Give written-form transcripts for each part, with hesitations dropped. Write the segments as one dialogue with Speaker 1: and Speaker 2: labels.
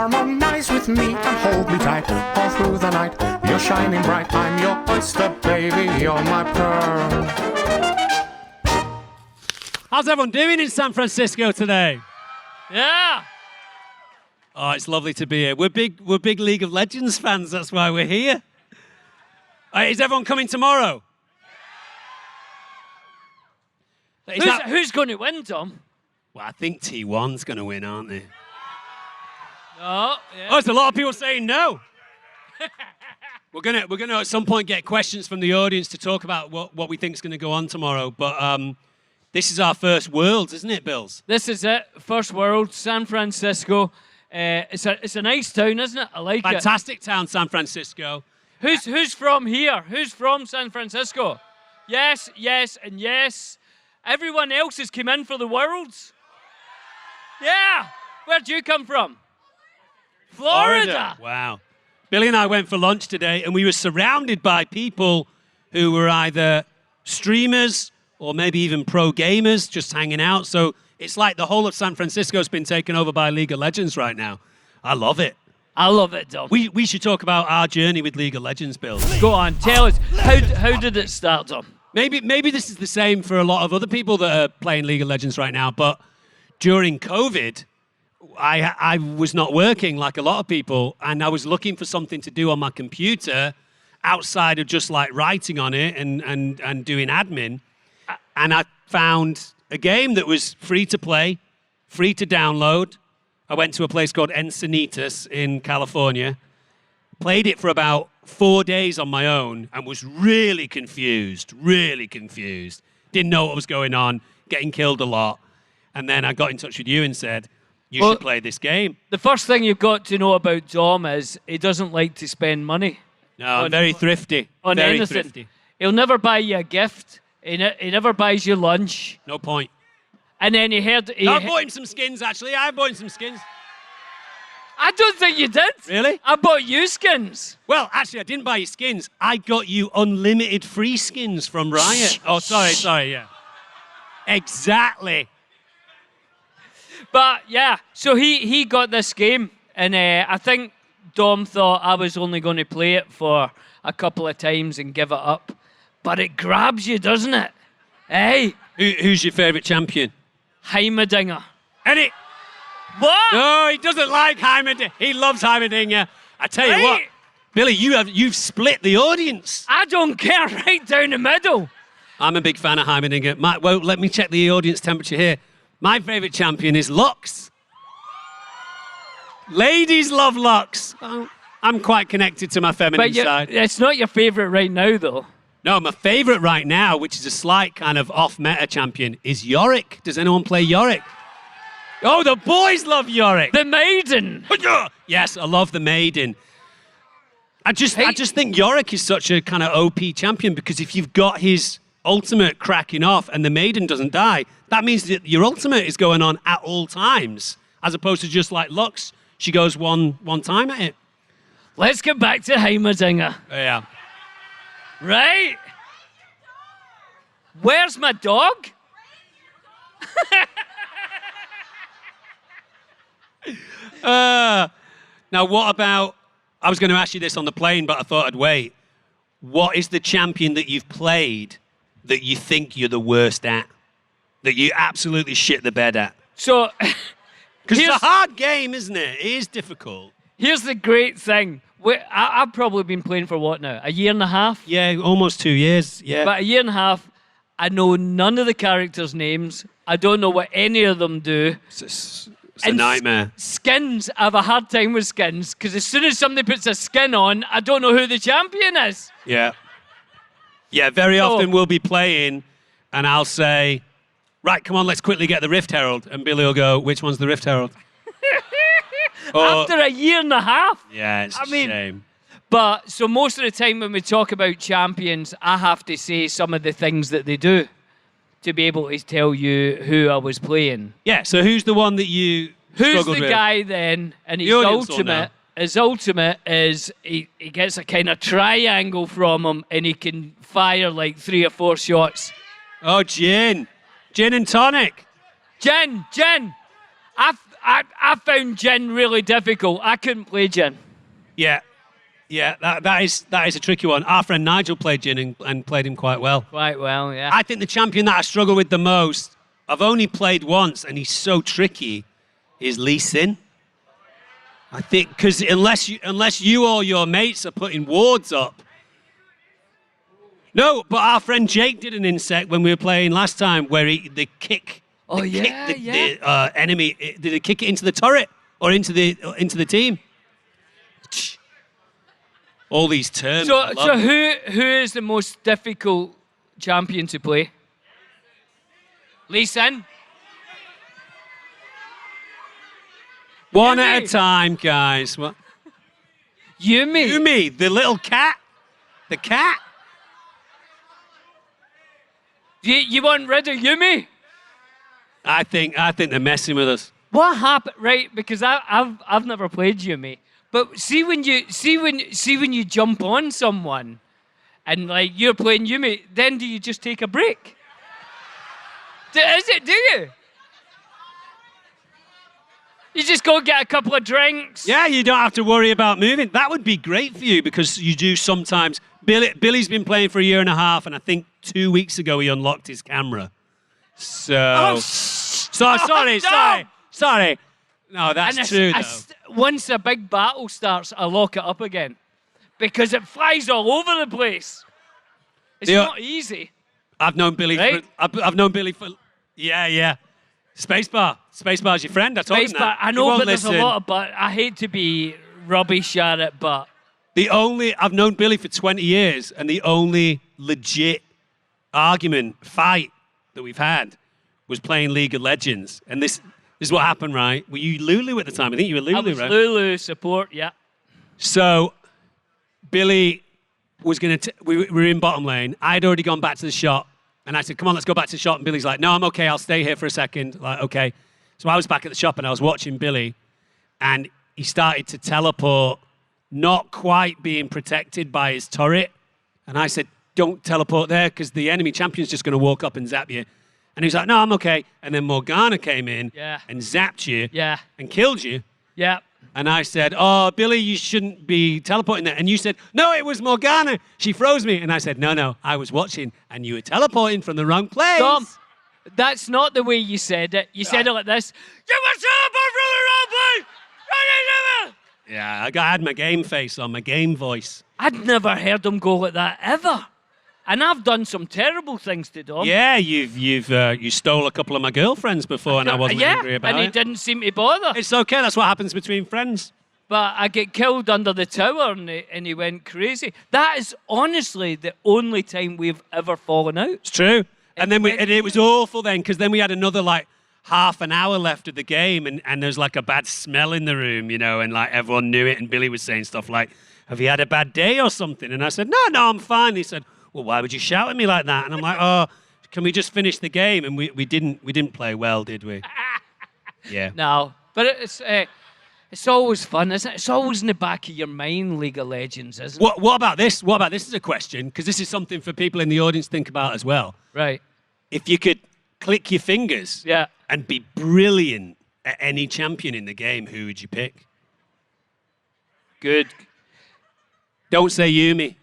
Speaker 1: Harmonize with me and hold me tight all through the night. You're shining bright. I'm your oyster, baby. You're my pearl.
Speaker 2: How's everyone doing in San Francisco today?
Speaker 3: Yeah.
Speaker 2: Oh, it's lovely to be here. We're big League of Legends fans. That's why we're here. Is everyone coming tomorrow?
Speaker 3: Who's going to win, Tom?
Speaker 2: Well, I think T1's going to win, aren't they?
Speaker 3: No. Yeah.
Speaker 2: Oh, there's a lot of people saying no. We're gonna at some point get questions from the audience to talk about what we think is going to go on tomorrow. But this is our first Worlds, isn't it, Bills?
Speaker 3: This is it. First World, San Francisco. It's a nice town, isn't it? I like it.
Speaker 2: Fantastic town, San Francisco.
Speaker 3: Who's from here? Who's from San Francisco? Yes, yes, and yes. Everyone else has come in for the Worlds. Yeah. Where'd you come from? Florida.
Speaker 2: Wow. Billy and I went for lunch today, and we were surrounded by people who were either streamers or maybe even pro gamers just hanging out. So it's like the whole of San Francisco's been taken over by League of Legends right now. I love it.
Speaker 3: I love it, Dom.
Speaker 2: We should talk about our journey with League of Legends, Bill.
Speaker 3: Go on, tell us. How did it start, Dom?
Speaker 2: Maybe this is the same for a lot of other people that are playing League of Legends right now, but during COVID, I was not working like a lot of people, and I was looking for something to do on my computer outside of just like writing on it and doing admin. And I found a game that was free to play, free to download. I went to a place called Encinitas in California, played it for about 4 days on my own and was really confused. Didn't know what was going on, getting killed a lot. And then I got in touch with you and said, you should play this game.
Speaker 3: The first thing you've got to know about Dom is he doesn't like to spend money.
Speaker 2: No, I'm very thrifty.
Speaker 3: On
Speaker 2: very
Speaker 3: anything.
Speaker 2: Thrifty.
Speaker 3: He'll never buy you a gift. He never buys you lunch.
Speaker 2: No point.
Speaker 3: And then
Speaker 2: I bought him some skins, actually. I bought him some skins.
Speaker 3: I don't think you did.
Speaker 2: Really?
Speaker 3: I bought you skins.
Speaker 2: Well, actually, I didn't buy you skins. I got you unlimited free skins from Riot. Oh, sorry, yeah. Exactly.
Speaker 3: But, yeah, so he got this game, and I think Dom thought I was only going to play it for a couple of times and give it up. But it grabs you, doesn't it? Hey?
Speaker 2: Who's your favourite champion?
Speaker 3: Heimerdinger.
Speaker 2: What? No, he doesn't like Heimerdinger. He loves Heimerdinger. I tell you what, Billy, you've split the audience.
Speaker 3: I don't care, right down the middle.
Speaker 2: I'm a big fan of Heimerdinger. Well, let me check the audience temperature here. My favourite champion is Lux. Ladies love Lux. I'm quite connected to my feminine side.
Speaker 3: It's not your favourite right now, though.
Speaker 2: No, my favourite right now, which is a slight kind of off-meta champion, is Yorick. Does anyone play Yorick? Oh, the boys love Yorick.
Speaker 3: The Maiden.
Speaker 2: Yes, I love the Maiden. I just think Yorick is such a kind of OP champion because if you've got his ultimate cracking off and the Maiden doesn't die, that means that your ultimate is going on at all times, as opposed to just like Lux, she goes one time at it.
Speaker 3: Let's get back to Heimerdinger.
Speaker 2: Yeah.
Speaker 3: Right? Where's my dog?
Speaker 2: Now, what about... I was going to ask you this on the plane, but I thought I'd wait. What is the champion that you've played that you think you're the worst at? That you absolutely shit the bed at?
Speaker 3: So...
Speaker 2: Because it's a hard game, isn't it? It is difficult.
Speaker 3: Here's the great thing. I've probably been playing for what now? A year and a half?
Speaker 2: Yeah, almost 2 years. Yeah.
Speaker 3: About a year and a half. I know none of the characters' names. I don't know what any of them do.
Speaker 2: It's a nightmare.
Speaker 3: Skins, I have a hard time with skins because as soon as somebody puts a skin on, I don't know who the champion is.
Speaker 2: Yeah. Yeah, very often we'll be playing and I'll say, right, come on, let's quickly get the Rift Herald. And Billy will go, which one's the Rift Herald?
Speaker 3: After a year and a half.
Speaker 2: Yeah, it's a shame.
Speaker 3: But so most of the time when we talk about champions, I have to say some of the things that they do to be able to tell you who I was playing.
Speaker 2: Yeah, so who's the one that you
Speaker 3: Who's
Speaker 2: the
Speaker 3: guy then? And his ultimate is he gets a kind of triangle from him and he can fire like 3 or 4 shots.
Speaker 2: Oh, Gin. Gin and tonic.
Speaker 3: Gin. I found gin really difficult. I couldn't play gin.
Speaker 2: Yeah. Yeah, that is a tricky one. Our friend Nigel played gin and played him quite well.
Speaker 3: Quite well, yeah.
Speaker 2: I think the champion that I struggle with the most, I've only played once, and he's so tricky, is Lee Sin. I think, because unless you or your mates are putting wards up. No, but our friend Jake did an insect when we were playing last time where the enemy, did he kick it into the turret or into the team? All these terms.
Speaker 3: So who is the most difficult champion to play? Lee Sin?
Speaker 2: One at a time, guys. What?
Speaker 3: Yumi,
Speaker 2: the little cat. The cat.
Speaker 3: You want rid of Yumi?
Speaker 2: I think they're messing with us.
Speaker 3: What happened? Right, because I've never played Yumi, but see when you jump on someone, and like you're playing Yumi, then do you just take a break? Do you? You just go get a couple of drinks.
Speaker 2: Yeah, you don't have to worry about moving. That would be great for you because you do sometimes. Billy's been playing for a year and a half, and I think 2 weeks ago he unlocked his camera. So, sorry. No, that's true, though.
Speaker 3: Once a big battle starts, I lock it up again because it flies all over the place. It's not easy.
Speaker 2: I've known Billy.
Speaker 3: Right?
Speaker 2: I've known Billy for. Yeah. Spacebar's your friend. I told him that.
Speaker 3: I know, but there's a lot of but. I hate to be rubbish at it, but
Speaker 2: I've known Billy for 20 years, and the only legit fight that we've had was playing League of Legends. And this is what happened, right? Were you Lulu at the time? I think you were Lulu,
Speaker 3: I was
Speaker 2: right?
Speaker 3: Lulu support, yeah.
Speaker 2: So Billy was going to. We were in bottom lane. I'd already gone back to the shop. And I said, come on, let's go back to the shop. And Billy's like, no, I'm okay. I'll stay here for a second. Like, okay. So I was back at the shop and I was watching Billy. And he started to teleport, not quite being protected by his turret. And I said, don't teleport there because the enemy champion's just going to walk up and zap you. And he's like, no, I'm okay. And then Morgana came in and zapped you and killed you.
Speaker 3: Yeah.
Speaker 2: And I said, oh, Billy, you shouldn't be teleporting there. And you said, no, it was Morgana. She froze me. And I said, no, I was watching and you were teleporting from the wrong place.
Speaker 3: Tom, that's not the way you said it. You said it like this. You were teleporting from the wrong place.
Speaker 2: Yeah, I had my game face on, my game voice.
Speaker 3: I'd never heard him go like that, ever. And I've done some terrible things to Dom.
Speaker 2: Yeah, you stole a couple of my girlfriends before, and I wasn't angry about it.
Speaker 3: And he didn't seem to bother.
Speaker 2: It's okay. That's what happens between friends.
Speaker 3: But I get killed under the tower, and he went crazy. That is honestly the only time we've ever fallen out.
Speaker 2: It's true. And it was awful then, because then we had another like half an hour left of the game, and there's like a bad smell in the room, and like everyone knew it, and Billy was saying stuff like, "Have you had a bad day or something?" And I said, "No, I'm fine." He said, well, why would you shout at me like that? And I'm like, oh, can we just finish the game? And we didn't play well, did we? Yeah.
Speaker 3: No, but it's always fun, isn't it? It's always in the back of your mind, League of Legends, isn't it?
Speaker 2: What about this? What about this as a question? Because this is something for people in the audience to think about as well.
Speaker 3: Right.
Speaker 2: If you could click your fingers and be brilliant at any champion in the game, who would you pick?
Speaker 3: Good.
Speaker 2: Don't say Yumi.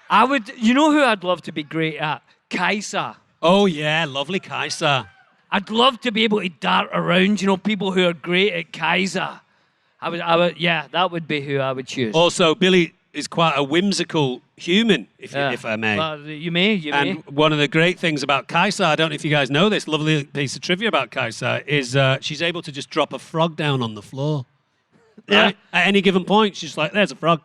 Speaker 3: I would, you know who I'd love to be great at? Kaisa.
Speaker 2: Oh, yeah, lovely Kaisa.
Speaker 3: I'd love to be able to dart around, people who are great at Kaisa. I would, that would be who I would choose.
Speaker 2: Also, Billy is quite a whimsical human, if I may.
Speaker 3: Well, you may.
Speaker 2: And one of the great things about Kaisa, I don't know if you guys know this, lovely piece of trivia about Kaisa, is she's able to just drop a frog down on the floor. Right? At any given point, she's like, there's a frog.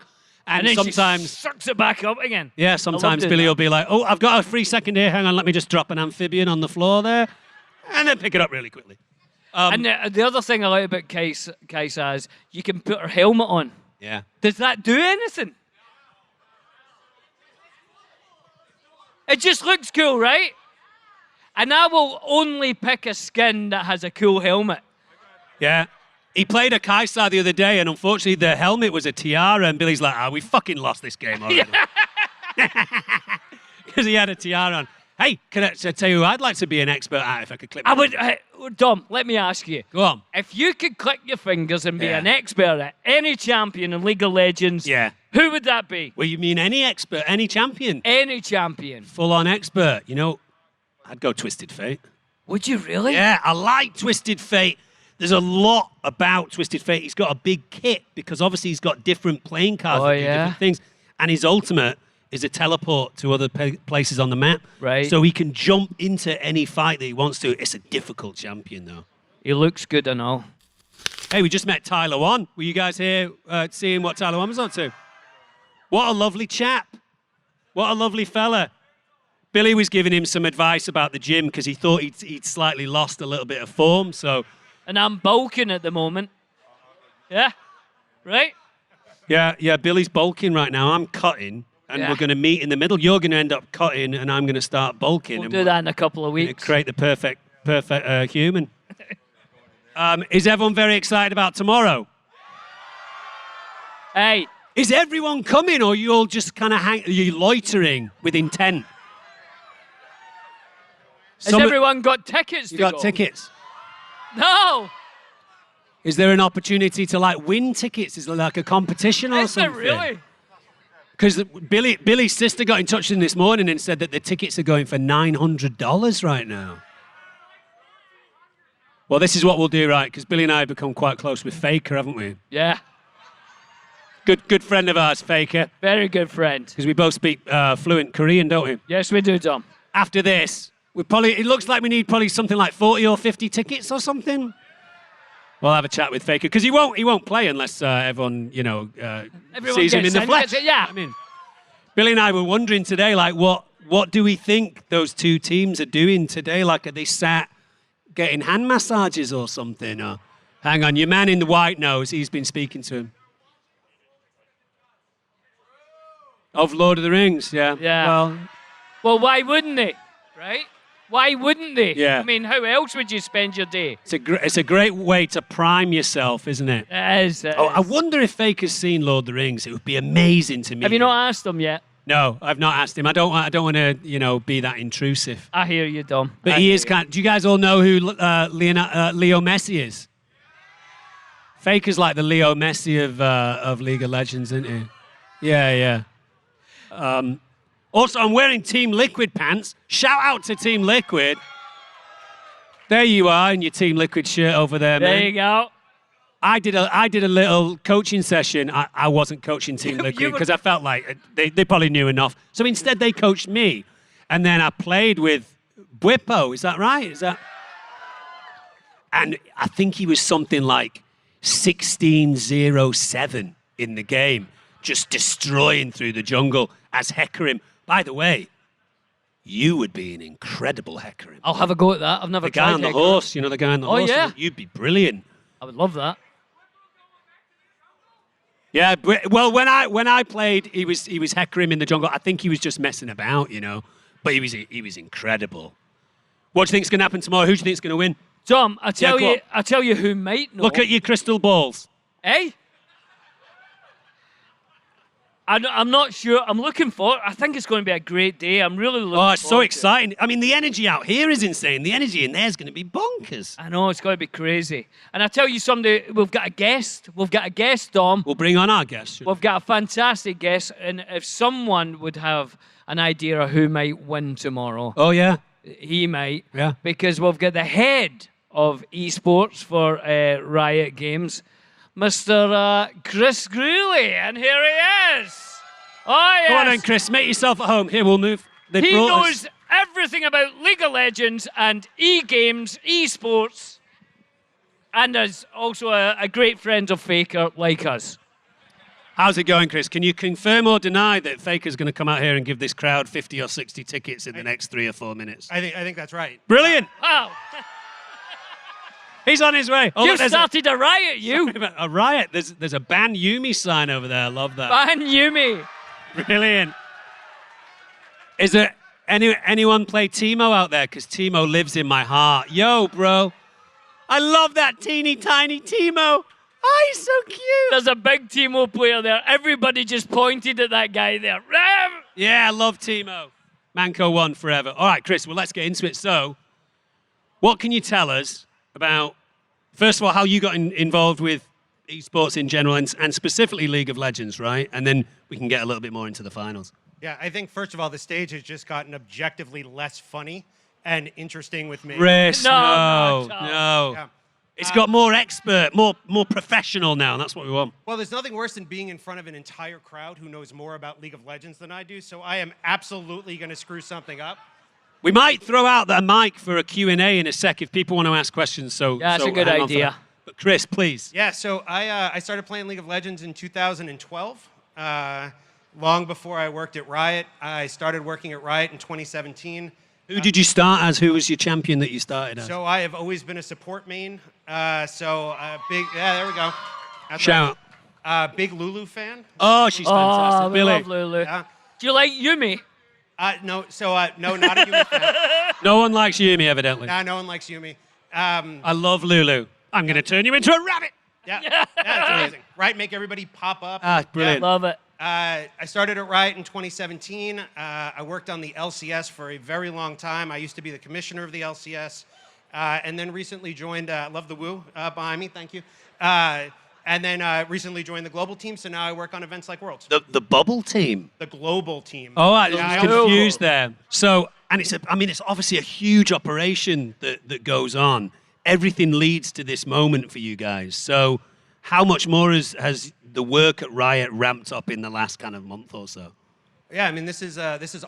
Speaker 2: And
Speaker 3: then
Speaker 2: sometimes
Speaker 3: she sucks it back up again.
Speaker 2: Yeah, sometimes Billy will be like, oh, I've got a free second here. Hang on, let me just drop an amphibian on the floor there. And then pick it up really quickly.
Speaker 3: And the other thing I like about Kaisa is you can put her helmet on.
Speaker 2: Yeah.
Speaker 3: Does that do anything? It just looks cool, right? And I will only pick a skin that has a cool helmet.
Speaker 2: Yeah. He played a Kaisa the other day, and unfortunately the helmet was a tiara, and Billy's like, we fucking lost this game already. Because he had a tiara on. Hey, can I tell you who I'd like to be an expert at if I could clip
Speaker 3: I
Speaker 2: my
Speaker 3: would,
Speaker 2: fingers?
Speaker 3: Dom, let me ask you.
Speaker 2: Go on.
Speaker 3: If you could click your fingers and be
Speaker 2: Yeah.
Speaker 3: an expert at any champion in League of Legends,
Speaker 2: Yeah.
Speaker 3: who would that be?
Speaker 2: Well, you mean any expert, any champion?
Speaker 3: Any champion.
Speaker 2: Full-on expert. You know, I'd go Twisted Fate.
Speaker 3: Would you really?
Speaker 2: Yeah, I like Twisted Fate. There's a lot about Twisted Fate. He's got a big kit because obviously he's got different playing cards that do different things. And his ultimate is a teleport to other places on the map.
Speaker 3: Right.
Speaker 2: So he can jump into any fight that he wants to. It's a difficult champion, though.
Speaker 3: He looks good and all.
Speaker 2: Hey, we just met Tyler One. Were you guys here seeing what Tyler One was up to? What a lovely chap. What a lovely fella. Billy was giving him some advice about the gym because he thought he'd slightly lost a little bit of form, so...
Speaker 3: And I'm bulking at the moment. Yeah? Right?
Speaker 2: Yeah, Billy's bulking right now. I'm cutting, and we're going to meet in the middle. You're going to end up cutting, and I'm going to start bulking.
Speaker 3: We'll
Speaker 2: and
Speaker 3: do that in a couple of
Speaker 2: we're
Speaker 3: weeks.
Speaker 2: create the perfect human. Is everyone very excited about tomorrow?
Speaker 3: Hey,
Speaker 2: Is everyone coming, or are you all just kind of are you loitering with intent?
Speaker 3: has everyone got tickets to
Speaker 2: You got
Speaker 3: go?
Speaker 2: tickets?
Speaker 3: No!
Speaker 2: Is there an opportunity to like win tickets? Is there like a competition or
Speaker 3: Is there
Speaker 2: something?
Speaker 3: really?
Speaker 2: Because Billy's sister got in touch with him this morning and said that the tickets are going for $900 right now. Well, this is what we'll do, right? Because Billy and I have become quite close with Faker, haven't we?
Speaker 3: Yeah.
Speaker 2: Good friend of ours, Faker.
Speaker 3: Very good friend.
Speaker 2: Because we both speak fluent Korean, don't we?
Speaker 3: Yes, we do, Dom.
Speaker 2: After this, it looks like we need probably something like 40 or 50 tickets or something. We'll have a chat with Faker because he won't play unless everyone
Speaker 3: Everyone
Speaker 2: sees him
Speaker 3: gets
Speaker 2: in the
Speaker 3: in,
Speaker 2: flesh.
Speaker 3: gets it, yeah.
Speaker 2: I mean, Billy and I were wondering today, like, what do we think those two teams are doing today? Like, are they sat getting hand massages or something? Or hang on, your man in the white knows. He's been speaking to him. Of Lord of the Rings, yeah.
Speaker 3: Yeah. Well, why wouldn't they? Right? Why wouldn't they?
Speaker 2: Yeah.
Speaker 3: I mean, how else would you spend your day?
Speaker 2: It's a great way to prime yourself, isn't it?
Speaker 3: It is. It
Speaker 2: Oh, I
Speaker 3: is.
Speaker 2: wonder if Faker's seen Lord of the Rings. It would be amazing to meet
Speaker 3: Have you
Speaker 2: him.
Speaker 3: not asked them yet?
Speaker 2: No, I've not asked him. I don't want to, be that intrusive.
Speaker 3: I hear you, Dom.
Speaker 2: But
Speaker 3: I
Speaker 2: he
Speaker 3: hear
Speaker 2: is
Speaker 3: you.
Speaker 2: kind. Do you guys all know who Leo Messi is? Faker's like the Leo Messi of League of Legends, isn't he? Yeah. Also, I'm wearing Team Liquid pants. Shout out to Team Liquid. There you are in your Team Liquid shirt over there, man.
Speaker 3: There you go.
Speaker 2: I did a little coaching session. I wasn't coaching Team Liquid because I felt like they probably knew enough. So instead, they coached me, and then I played with Bwipo. Is that right? And I think he was something like 16-0-7 in the game, just destroying through the jungle as Hecarim. By the way, you would be an incredible Hecarim.
Speaker 3: I'll have a go at that. I've never
Speaker 2: The
Speaker 3: tried
Speaker 2: guy on the
Speaker 3: Hecarim.
Speaker 2: horse, the guy on the horse.
Speaker 3: yeah.
Speaker 2: You'd be brilliant.
Speaker 3: I would love that.
Speaker 2: Yeah, well, when I played, he was Hecarim in the jungle. I think he was just messing about, but he was incredible. What do you think's going to happen tomorrow? Who do you think's going to win?
Speaker 3: Dom, I
Speaker 2: go
Speaker 3: tell you who might know.
Speaker 2: Look at your crystal balls.
Speaker 3: Eh? I'm not sure. I think it's going to be a great day. I'm really looking
Speaker 2: Oh, it's so
Speaker 3: forward to it.
Speaker 2: exciting! I mean, the energy out here is insane. The energy in there is going to be bonkers.
Speaker 3: I know, it's going to be crazy. And I tell you something, we've got a guest. We've got a guest, Dom.
Speaker 2: We'll bring on our guest.
Speaker 3: We've got a fantastic guest. And if someone would have an idea of who might win tomorrow,
Speaker 2: Oh yeah,
Speaker 3: he might.
Speaker 2: Yeah.
Speaker 3: Because we've got the head of esports for Riot Games, Mr. Chris Greely. And here he is. Oh, yes.
Speaker 2: Go on then, Chris. Make yourself at home. Here, we'll move. They
Speaker 3: He
Speaker 2: brought
Speaker 3: knows
Speaker 2: us-
Speaker 3: everything about League of Legends and e-games, esports, and is also a great friend of Faker like us.
Speaker 2: How's it going, Chris? Can you confirm or deny that Faker's going to come out here and give this crowd 50 or 60 tickets in the next 3 or 4 minutes?
Speaker 4: I think that's right.
Speaker 2: Brilliant.
Speaker 3: Wow.
Speaker 2: He's on his way. Oh,
Speaker 3: You
Speaker 2: look, there's
Speaker 3: started a riot, you.
Speaker 2: a riot. There's a Ban Yumi sign over there. I love that.
Speaker 3: Ban Yumi.
Speaker 2: Brilliant. Is there anyone play Teemo out there? Because Teemo lives in my heart. Yo, bro. I love that teeny tiny Teemo. Oh, he's so cute.
Speaker 3: There's a big Teemo player there. Everybody just pointed at that guy there. Rev!
Speaker 2: Yeah, I love Teemo. Manco won forever. All right, Chris, well, let's get into it. So, what can you tell us about, first of all, how you got involved with esports in general and specifically League of Legends, right? And then we can get a little bit more into the finals.
Speaker 4: Yeah, I think, first of all, the stage has just gotten objectively less funny and interesting with me.
Speaker 2: Chris,
Speaker 3: No.
Speaker 4: Yeah.
Speaker 2: It's got more expert, more professional now. That's what we want.
Speaker 4: Well, there's nothing worse than being in front of an entire crowd who knows more about League of Legends than I do, so I am absolutely going to screw something up.
Speaker 2: We might throw out the mic for a Q&A in a sec if people want to ask questions. So
Speaker 3: Yeah, that's a good
Speaker 2: hang on for
Speaker 3: idea.
Speaker 2: that. But Chris, please.
Speaker 4: Yeah, so I started playing League of Legends in 2012. Long before I worked at RIOT. I started working at RIOT in 2017.
Speaker 2: Who did you start as? Who was your champion that you started as?
Speaker 4: So I have always been a support main. There we go. That's
Speaker 2: Shout.
Speaker 4: right. Big Lulu fan.
Speaker 2: Oh, she's fantastic.
Speaker 3: Oh, we
Speaker 2: Billy.
Speaker 3: love Lulu.
Speaker 4: Yeah.
Speaker 3: Do you like Yumi?
Speaker 4: No, not a Yumi fan.
Speaker 2: No one likes Yumi, evidently.
Speaker 4: Nah, no one likes Yumi.
Speaker 2: I love Lulu. I'm going to turn you into a rabbit.
Speaker 4: Yeah, it's amazing. Right, make everybody pop up.
Speaker 2: Ah, brilliant.
Speaker 3: Love it.
Speaker 4: I started at RIOT in 2017. I worked on the LCS for a very long time. I used to be the commissioner of the LCS, and then recently joined. Love the woo behind me, thank you. And then recently joined the global team. So now I work on events like Worlds.
Speaker 2: The bubble team.
Speaker 4: The global team.
Speaker 2: Oh, I
Speaker 4: Yeah,
Speaker 2: was confused there. So, and it's obviously a huge operation that goes on. Everything leads to this moment for you guys. So, how much more has the work at RIOT ramped up in the last kind of month or so?
Speaker 4: Yeah, I mean, this is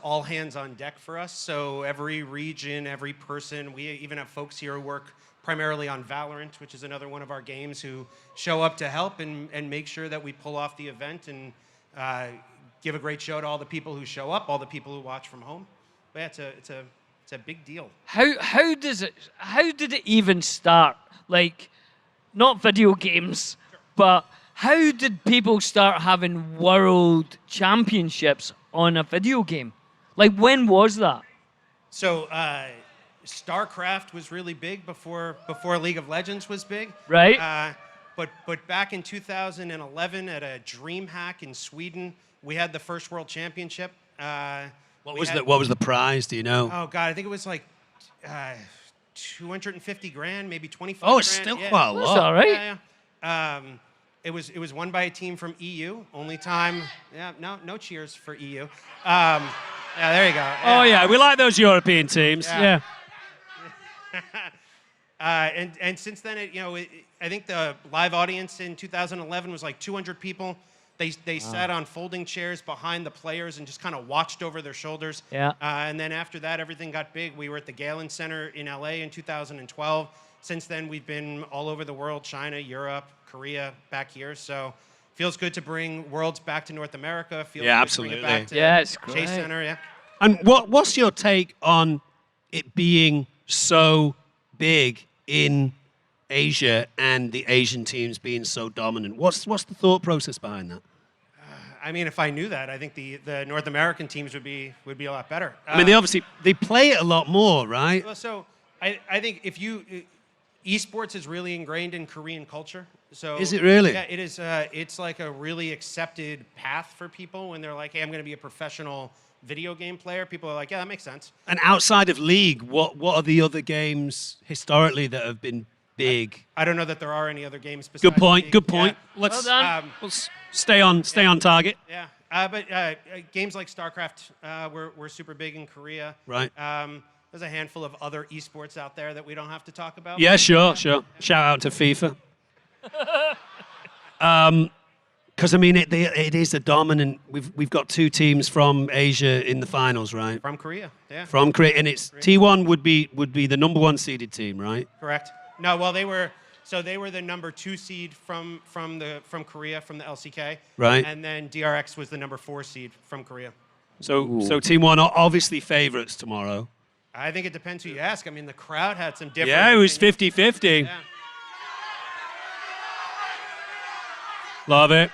Speaker 4: all hands on deck for us. So every region, every person, we even have folks here who work primarily on Valorant, which is another one of our games, who show up to help and make sure that we pull off the event and give a great show to all the people who show up, all the people who watch from home. But yeah, it's a big deal.
Speaker 3: How did it even start? Like, not video games, but how did people start having world championships on a video game? Like, when was that?
Speaker 4: So StarCraft was really big before League of Legends was big.
Speaker 3: Right.
Speaker 4: But back in 2011 at a DreamHack in Sweden, we had the first world championship.
Speaker 2: What was the prize? Do you know?
Speaker 4: Oh God, I think it was like 250 grand, maybe 25.
Speaker 2: Oh, it's
Speaker 4: grand.
Speaker 2: still
Speaker 4: Yeah.
Speaker 2: quite a
Speaker 3: That's
Speaker 2: lot.
Speaker 3: all right.
Speaker 4: Yeah. It was won by a team from EU. Only time. Yeah. No cheers for EU. Yeah. There you go. Yeah.
Speaker 2: Oh yeah, we like those European teams.
Speaker 4: Yeah.
Speaker 2: Yeah.
Speaker 4: And since then, I think the live audience in 2011 was like 200 people. They sat on folding chairs behind the players and just kind of watched over their shoulders.
Speaker 3: Yeah.
Speaker 4: And then after that, everything got big. We were at the Galen Center in LA in 2012. Since then, we've been all over the world: China, Europe, Korea, back here. So feels good to bring Worlds back to North America. Feels
Speaker 2: Yeah,
Speaker 4: good to bring it
Speaker 2: absolutely.
Speaker 4: back to
Speaker 3: Yeah, it's
Speaker 4: Chase
Speaker 3: great.
Speaker 4: Center. Yeah.
Speaker 2: And what's your take on it being so big in Asia and the Asian teams being so dominant? What's the thought process behind that?
Speaker 4: I mean, if I knew that, I think the North American teams would be a lot better.
Speaker 2: I mean, they play it a lot more, right?
Speaker 4: Well, so I think esports is really ingrained in Korean culture. So
Speaker 2: Is it really?
Speaker 4: Yeah, it is. It's like a really accepted path for people when they're like, "Hey, I'm going to be a professional video game player." People are like, "Yeah, that makes sense."
Speaker 2: And outside of League, what are the other games historically that have been big?
Speaker 4: I don't know that there are any other games. Besides
Speaker 2: Good point.
Speaker 4: League.
Speaker 2: Good point.
Speaker 4: Yeah.
Speaker 2: Let's
Speaker 3: Well done.
Speaker 2: let's stay on target.
Speaker 4: Yeah, but games like StarCraft were super big in Korea.
Speaker 2: Right.
Speaker 4: There's a handful of other esports out there that we don't have to talk about.
Speaker 2: Yeah, sure. Shout out to FIFA. Because I mean, it is a dominant. We've got two teams from Asia in the finals, right?
Speaker 4: From Korea. Yeah.
Speaker 2: From Korea, and it's T1 would be the number one seeded team, right?
Speaker 4: Correct. No, well, they were the number 2 seed from Korea, from the LCK.
Speaker 2: Right.
Speaker 4: And then DRX was the number 4 seed from Korea.
Speaker 2: So Team 1 are obviously favorites tomorrow.
Speaker 4: I think it depends who you ask. I mean, the crowd had some different.
Speaker 2: Yeah, it was
Speaker 4: opinions.
Speaker 2: 50-50.
Speaker 4: Yeah.
Speaker 2: Love it.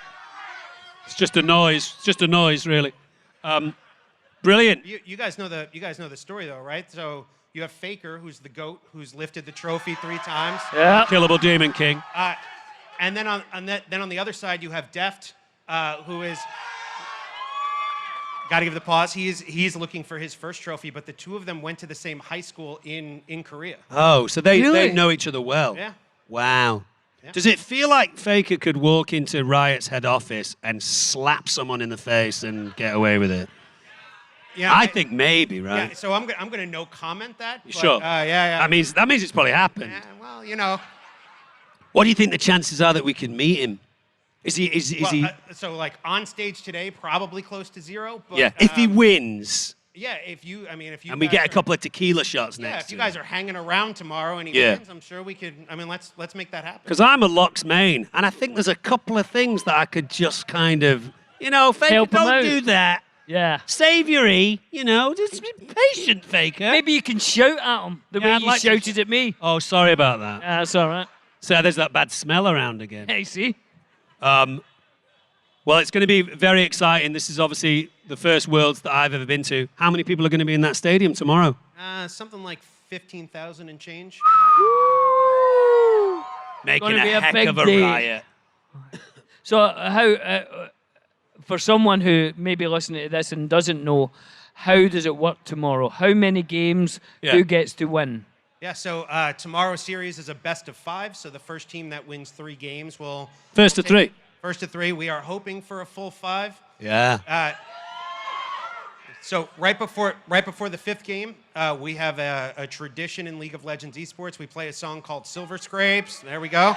Speaker 2: It's just a noise. It's just a noise, really. Brilliant.
Speaker 4: You guys know the story though, right? So you have Faker, who's the GOAT, who's lifted the trophy 3 times.
Speaker 3: Yeah.
Speaker 2: Killable Demon King.
Speaker 4: And then on the other side, you have Deft, who is Got to give the pause. He's looking for his first trophy, but the two of them went to the same high school in Korea.
Speaker 2: Oh, so they
Speaker 3: Really?
Speaker 2: know each other well.
Speaker 4: Yeah.
Speaker 2: Wow.
Speaker 4: Yeah.
Speaker 2: Does it feel like Faker could walk into Riot's head office and slap someone in the face and get away with it?
Speaker 4: Yeah,
Speaker 2: I think maybe, right?
Speaker 4: Yeah, so I'm gonna no comment that. But,
Speaker 2: Sure.
Speaker 4: Yeah.
Speaker 2: That means it's probably happened.
Speaker 4: Yeah, well, you know.
Speaker 2: What do you think the chances are that we can meet him? Is he?
Speaker 4: So like on stage today, probably close to 0. But,
Speaker 2: Yeah. If he wins,
Speaker 4: Yeah, if you
Speaker 2: and we
Speaker 4: guys
Speaker 2: get a
Speaker 4: are-
Speaker 2: couple of tequila shots
Speaker 4: Yeah,
Speaker 2: next
Speaker 4: if
Speaker 2: to
Speaker 4: you guys are hanging around tomorrow and he
Speaker 2: Yeah.
Speaker 4: wins, I'm sure we could. I mean, let's make that happen.
Speaker 2: because I'm a Locks main, and I think there's a couple of things that I could just kind of, Faker,
Speaker 3: Help him
Speaker 2: don't
Speaker 3: out.
Speaker 2: do that.
Speaker 3: Yeah.
Speaker 2: Savoury, just be patient, Faker.
Speaker 3: Maybe you can shout at him the
Speaker 2: Yeah,
Speaker 3: way
Speaker 2: I'd
Speaker 3: you
Speaker 2: like to-
Speaker 3: shouted at me.
Speaker 2: Oh, sorry about that.
Speaker 3: Yeah, that's all right.
Speaker 2: So there's that bad smell around again.
Speaker 3: Hey, see?
Speaker 2: Well, it's going to be very exciting. This is obviously the first Worlds that I've ever been to. How many people are going to be in that stadium tomorrow?
Speaker 4: Something like 15,000 and change.
Speaker 2: Making
Speaker 3: Gonna be a
Speaker 2: heck
Speaker 3: big
Speaker 2: of a
Speaker 3: day.
Speaker 2: riot.
Speaker 3: So how, for someone who may be listening to this and doesn't know, how does it work tomorrow? How many games?
Speaker 2: Yeah.
Speaker 3: Who gets to win?
Speaker 4: Yeah, so tomorrow's series is a best of 5. So the first team that wins 3 games will
Speaker 2: First to 3.
Speaker 4: First to 3. We are hoping for a full 5.
Speaker 2: Yeah.
Speaker 4: So right before the 5th game, we have a tradition in League of Legends esports. We play a song called Silver Scrapes. There we go.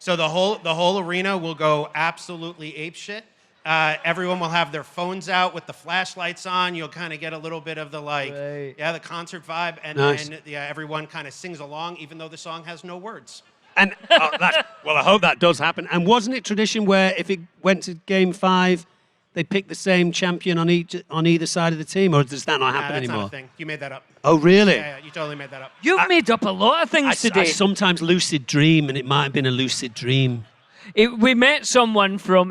Speaker 4: So the whole arena will go absolutely apeshit. Everyone will have their phones out with the flashlights on. You'll kind of get a little bit of the
Speaker 3: Right.
Speaker 4: the concert vibe, and
Speaker 2: Nice.
Speaker 4: then everyone kind of sings along, even though the song has no words.
Speaker 2: And I hope that does happen. And wasn't it tradition where if it went to game 5, they pick the same champion on either side of the team, or does that not happen
Speaker 4: That's
Speaker 2: anymore?
Speaker 4: not a thing. You made that up.
Speaker 2: Oh, really?
Speaker 4: Yeah, you totally made that up.
Speaker 3: You've made up a lot of things
Speaker 2: I
Speaker 3: today.
Speaker 2: sometimes lucid dream, and it might have been a lucid dream.
Speaker 3: We met someone from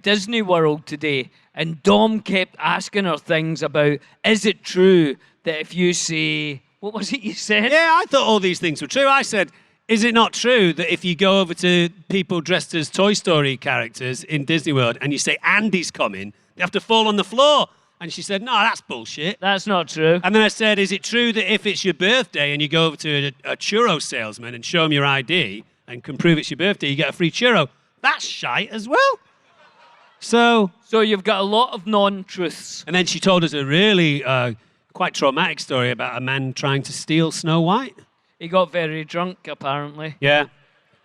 Speaker 3: Disney World today, and Dom kept asking her things about, is it true that if you say, what was it you said?
Speaker 2: Yeah, I thought all these things were true. I said, is it not true that if you go over to people dressed as Toy Story characters in Disney World and you say, Andy's coming, they have to fall on the floor? And she said, no, that's bullshit.
Speaker 3: That's not true.
Speaker 2: And then I said, is it true that if it's your birthday and you go over to a churro salesman and show him your ID and can prove it's your birthday, you get a free churro? That's shite as well. So
Speaker 3: you've got a lot of non-truths.
Speaker 2: and then she told us a really quite traumatic story about a man trying to steal Snow White.
Speaker 3: He got very drunk, apparently.
Speaker 2: Yeah.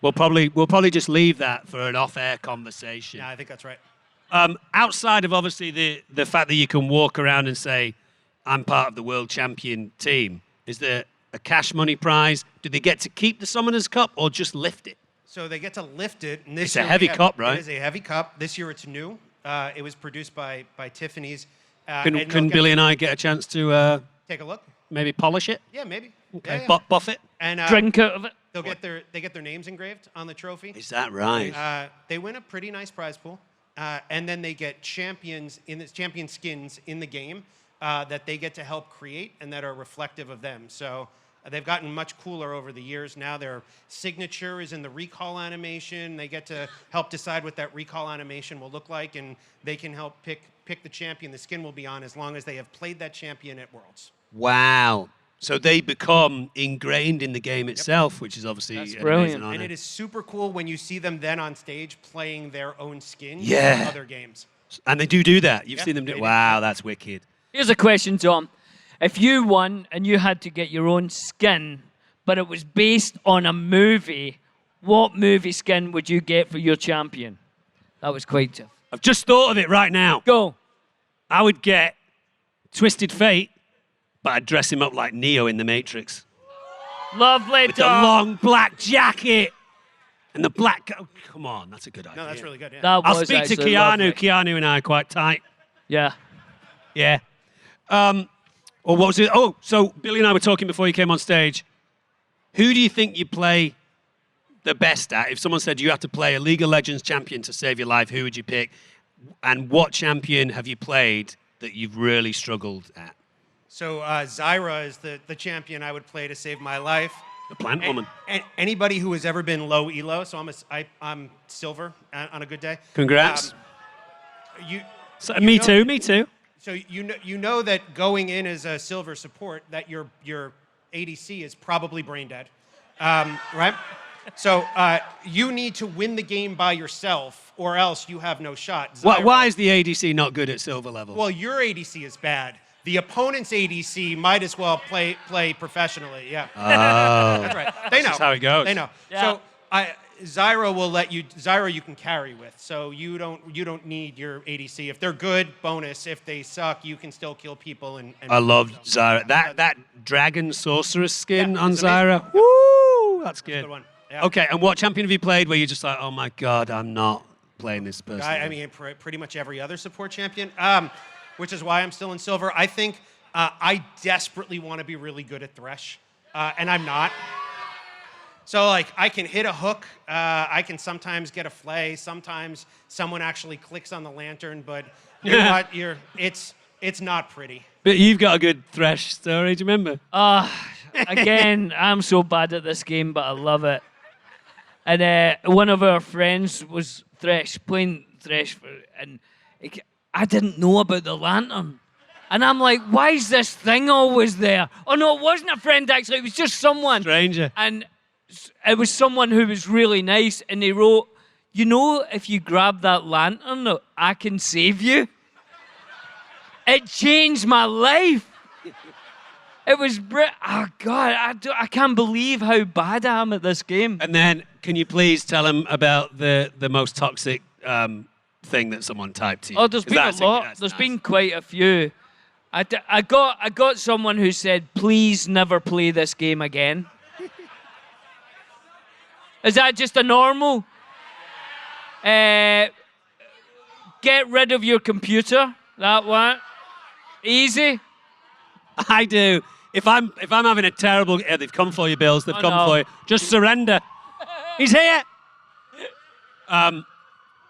Speaker 2: We'll probably just leave that for an off-air conversation.
Speaker 4: Yeah, I think that's right.
Speaker 2: Outside of obviously the fact that you can walk around and say, I'm part of the world champion team, is there a cash money prize? Do they get to keep the Summoners Cup or just lift it?
Speaker 4: So they get to lift it. And this
Speaker 2: It's a
Speaker 4: year we
Speaker 2: heavy
Speaker 4: have-
Speaker 2: cup, right?
Speaker 4: It is a heavy cup. This year it's new. It was produced by Tiffany's.
Speaker 2: Can
Speaker 4: and they'll get-
Speaker 2: Billy and I get a chance to
Speaker 4: take a look?
Speaker 2: maybe polish it?
Speaker 4: Yeah, maybe.
Speaker 2: Okay.
Speaker 4: Yeah, yeah.
Speaker 2: Buff it?
Speaker 4: And
Speaker 3: Drink out of it.
Speaker 4: they get their names engraved on the trophy.
Speaker 2: Is that right?
Speaker 4: They win a pretty nice prize pool, and then they get champion skins in the game that they get to help create and that are reflective of them. So they've gotten much cooler over the years. Now their signature is in the recall animation. They get to help decide what that recall animation will look like, and they can help pick the champion the skin will be on as long as they have played that champion at Worlds.
Speaker 2: Wow. So they become ingrained in the game itself, which is obviously
Speaker 3: That's
Speaker 2: an
Speaker 3: brilliant.
Speaker 2: amazing honor.
Speaker 4: And it is super cool when you see them then on stage playing their own skins
Speaker 2: Yeah.
Speaker 4: in other games.
Speaker 2: And they do that. You've
Speaker 4: Yeah,
Speaker 2: seen them do.
Speaker 4: they do.
Speaker 2: Wow, that's wicked.
Speaker 3: Here's a question, Tom. If you won and you had to get your own skin, but it was based on a movie, what movie skin would you get for your champion? That was quite tough.
Speaker 2: I've just thought of it right now.
Speaker 3: Go.
Speaker 2: I would get Twisted Fate, but I'd dress him up like Neo in The Matrix.
Speaker 3: Lovely,
Speaker 2: With the
Speaker 3: Tom.
Speaker 2: long black jacket and the black... Oh, come on, that's a good idea.
Speaker 4: No, that's really good. Yeah.
Speaker 3: That
Speaker 2: I'll
Speaker 3: was
Speaker 2: speak to
Speaker 3: actually
Speaker 2: Keanu.
Speaker 3: lovely.
Speaker 2: Keanu and I are quite tight.
Speaker 3: Yeah.
Speaker 2: Yeah. Or what was it? Oh, so Billy and I were talking before you came on stage. Who do you think you play the best at? If someone said you have to play a League of Legends champion to save your life, who would you pick? And what champion have you played that you've really struggled at?
Speaker 4: So Zyra is the champion I would play to save my life.
Speaker 2: The plant woman.
Speaker 4: And anybody who has ever been low elo, so I'm silver on a good day.
Speaker 2: Congrats.
Speaker 4: You
Speaker 2: So, me too, me too.
Speaker 4: So you know that going in as a silver support, that your ADC is probably brain dead, right? So you need to win the game by yourself, or else you have no shot.
Speaker 2: Why is the ADC not good at silver level?
Speaker 4: Well, your ADC is bad. The opponent's ADC might as well play professionally. Yeah.
Speaker 2: Oh.
Speaker 4: That's right. They know.
Speaker 2: That's how it goes.
Speaker 4: They know.
Speaker 3: Yeah.
Speaker 4: So Zyra you can carry with. So you don't need your ADC. If they're good, bonus. If they suck, you can still kill people. And
Speaker 2: I love Zyra. That dragon sorceress skin
Speaker 4: Yeah,
Speaker 2: on
Speaker 4: it's amazing.
Speaker 2: Zyra. Woo! That's good.
Speaker 4: Good one. Yeah.
Speaker 2: Okay, and what champion have you played where you're just like, oh my god, I'm not playing this person?
Speaker 4: I mean, pretty much every other support champion, which is why I'm still in silver. I think I desperately want to be really good at Thresh, and I'm not. So, like, I can hit a hook. I can sometimes get a flay. Sometimes someone actually clicks on the lantern, but you know what? It's not pretty.
Speaker 2: But you've got a good Thresh story, do you remember?
Speaker 3: Again, I'm so bad at this game, but I love it. And one of our friends was playing Thresh, and I didn't know about the lantern. And I'm like, why is this thing always there? Oh, no, it wasn't a friend, actually. It was just someone.
Speaker 2: Stranger.
Speaker 3: And it was someone who was really nice, and they wrote, you know, if you grab that lantern, I can save you. It changed my life. It was oh God, I can't believe how bad I am at this game.
Speaker 2: And then, can you please tell him about the most toxic thing that someone typed to you?
Speaker 3: Oh, there's been a lot. There's been quite a few. I got someone who said, please never play this game again. Is that just a normal? Get rid of your computer. That one. Easy.
Speaker 2: I do. If I'm having a terrible, they've come for you, Bills. They've come for you. Just surrender. He's here.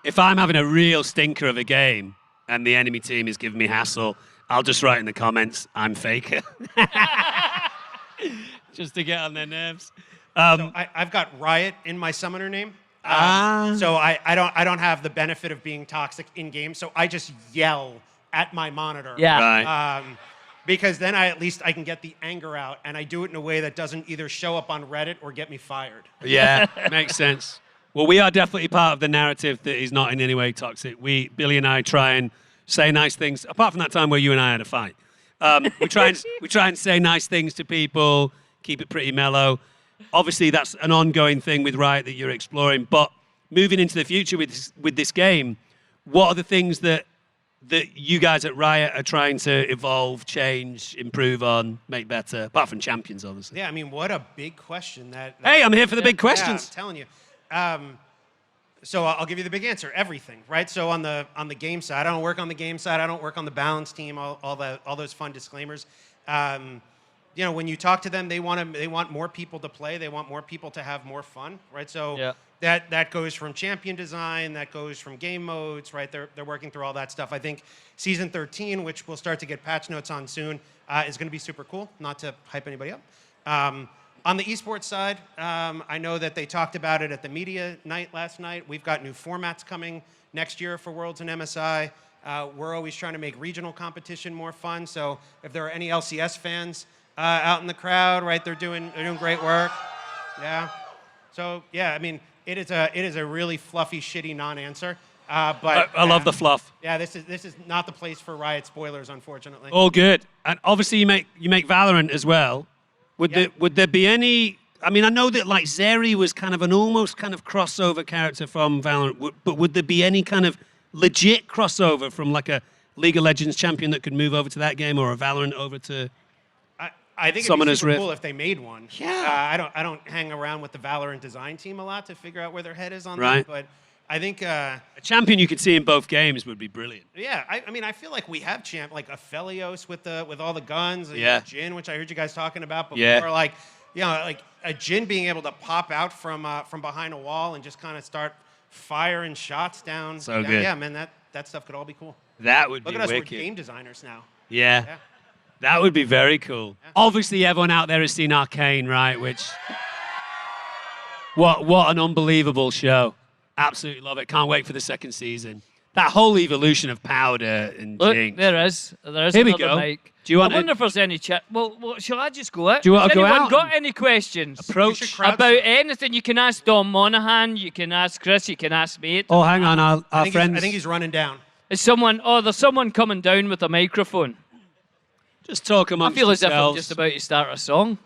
Speaker 2: If I'm having a real stinker of a game and the enemy team is giving me hassle, I'll just write in the comments, "I'm Faker," just to get on their nerves.
Speaker 4: So I've got Riot in my summoner name. So I don't have the benefit of being toxic in game. So I just yell at my monitor.
Speaker 3: Yeah.
Speaker 2: Right.
Speaker 4: Because then at least I can get the anger out, and I do it in a way that doesn't either show up on Reddit or get me fired.
Speaker 2: Yeah, makes sense. Well, we are definitely part of the narrative that he's not in any way toxic. Billy and I try and say nice things. Apart from that time where you and I had a fight, we try and say nice things to people, keep it pretty mellow. Obviously, that's an ongoing thing with Riot that you're exploring. But moving into the future with this game, what are the things that you guys at Riot are trying to evolve, change, improve on, make better, apart from champions, obviously?
Speaker 4: Yeah, I mean, what a big question.
Speaker 2: Hey, I'm here for the big questions.
Speaker 4: Yeah, I'm telling you. So I'll give you the big answer. Everything, right? So on the game side, I don't work on the game side. I don't work on the balance team. All those fun disclaimers. You know, when you talk to them, they want more people to play. They want more people to have more fun, right? So
Speaker 3: yeah.
Speaker 4: that goes from champion design, that goes from game modes, right? They're working through all that stuff. I think season 13, which we'll start to get patch notes on soon, is going to be super cool. Not to hype anybody up. On the esports side, I know that they talked about it at the media night last night. We've got new formats coming next year for Worlds and MSI. We're always trying to make regional competition more fun. So if there are any LCS fans out in the crowd, right, they're doing great work. Yeah. So yeah, I mean, it is a really fluffy, shitty non-answer. But
Speaker 2: I love the fluff.
Speaker 4: Yeah, this is not the place for Riot spoilers, unfortunately.
Speaker 2: All good. And obviously, you make Valorant as well. Would there be any? I mean, I know that like Zeri was kind of an almost kind of crossover character from Valorant, but would there be any kind of legit crossover from like a League of Legends champion that could move over to that game, or a Valorant over to?
Speaker 4: I think it'd be super cool if they made one. Yeah. I don't hang around with the Valorant design team a lot to figure out where their head is on that, but I think
Speaker 2: a champion you could see in both games would be brilliant.
Speaker 4: Yeah, I mean, I feel like we have like Aphelios with all the guns, Jhin, which I heard you guys talking about before, like, you know, like a Jhin being able to pop out from behind a wall and just kind of start firing shots down.
Speaker 2: So good.
Speaker 4: Yeah, man, that stuff could all be cool.
Speaker 2: That would be wicked.
Speaker 4: Look at us, we're game designers now.
Speaker 2: Yeah. That would be very cool. Yeah. Obviously, everyone out there has seen Arcane, right? Which, what an unbelievable show. Absolutely love it. Can't wait for the second season. That whole evolution of powder and
Speaker 3: Look,
Speaker 2: jinx.
Speaker 3: there is. There is
Speaker 2: Here we
Speaker 3: another
Speaker 2: go.
Speaker 3: mic.
Speaker 2: Do you want
Speaker 3: I wonder
Speaker 2: to-
Speaker 3: if there's any chat. Well, shall I just go out?
Speaker 2: Do you want to
Speaker 3: Has
Speaker 2: go
Speaker 3: anyone
Speaker 2: out
Speaker 3: got
Speaker 2: and
Speaker 3: any questions?
Speaker 2: approach?
Speaker 4: You should crowd
Speaker 3: About
Speaker 4: surf.
Speaker 3: anything? You can ask Dom Monaghan. You can ask Chris. You can ask me.
Speaker 2: Oh, hang on, our
Speaker 4: I
Speaker 2: friends.
Speaker 4: think he's running down.
Speaker 3: Is someone? Oh, there's someone coming down with a microphone.
Speaker 2: Just talk
Speaker 3: I
Speaker 2: amongst
Speaker 3: feel as if I'm
Speaker 2: yourselves.
Speaker 3: just about to start a song.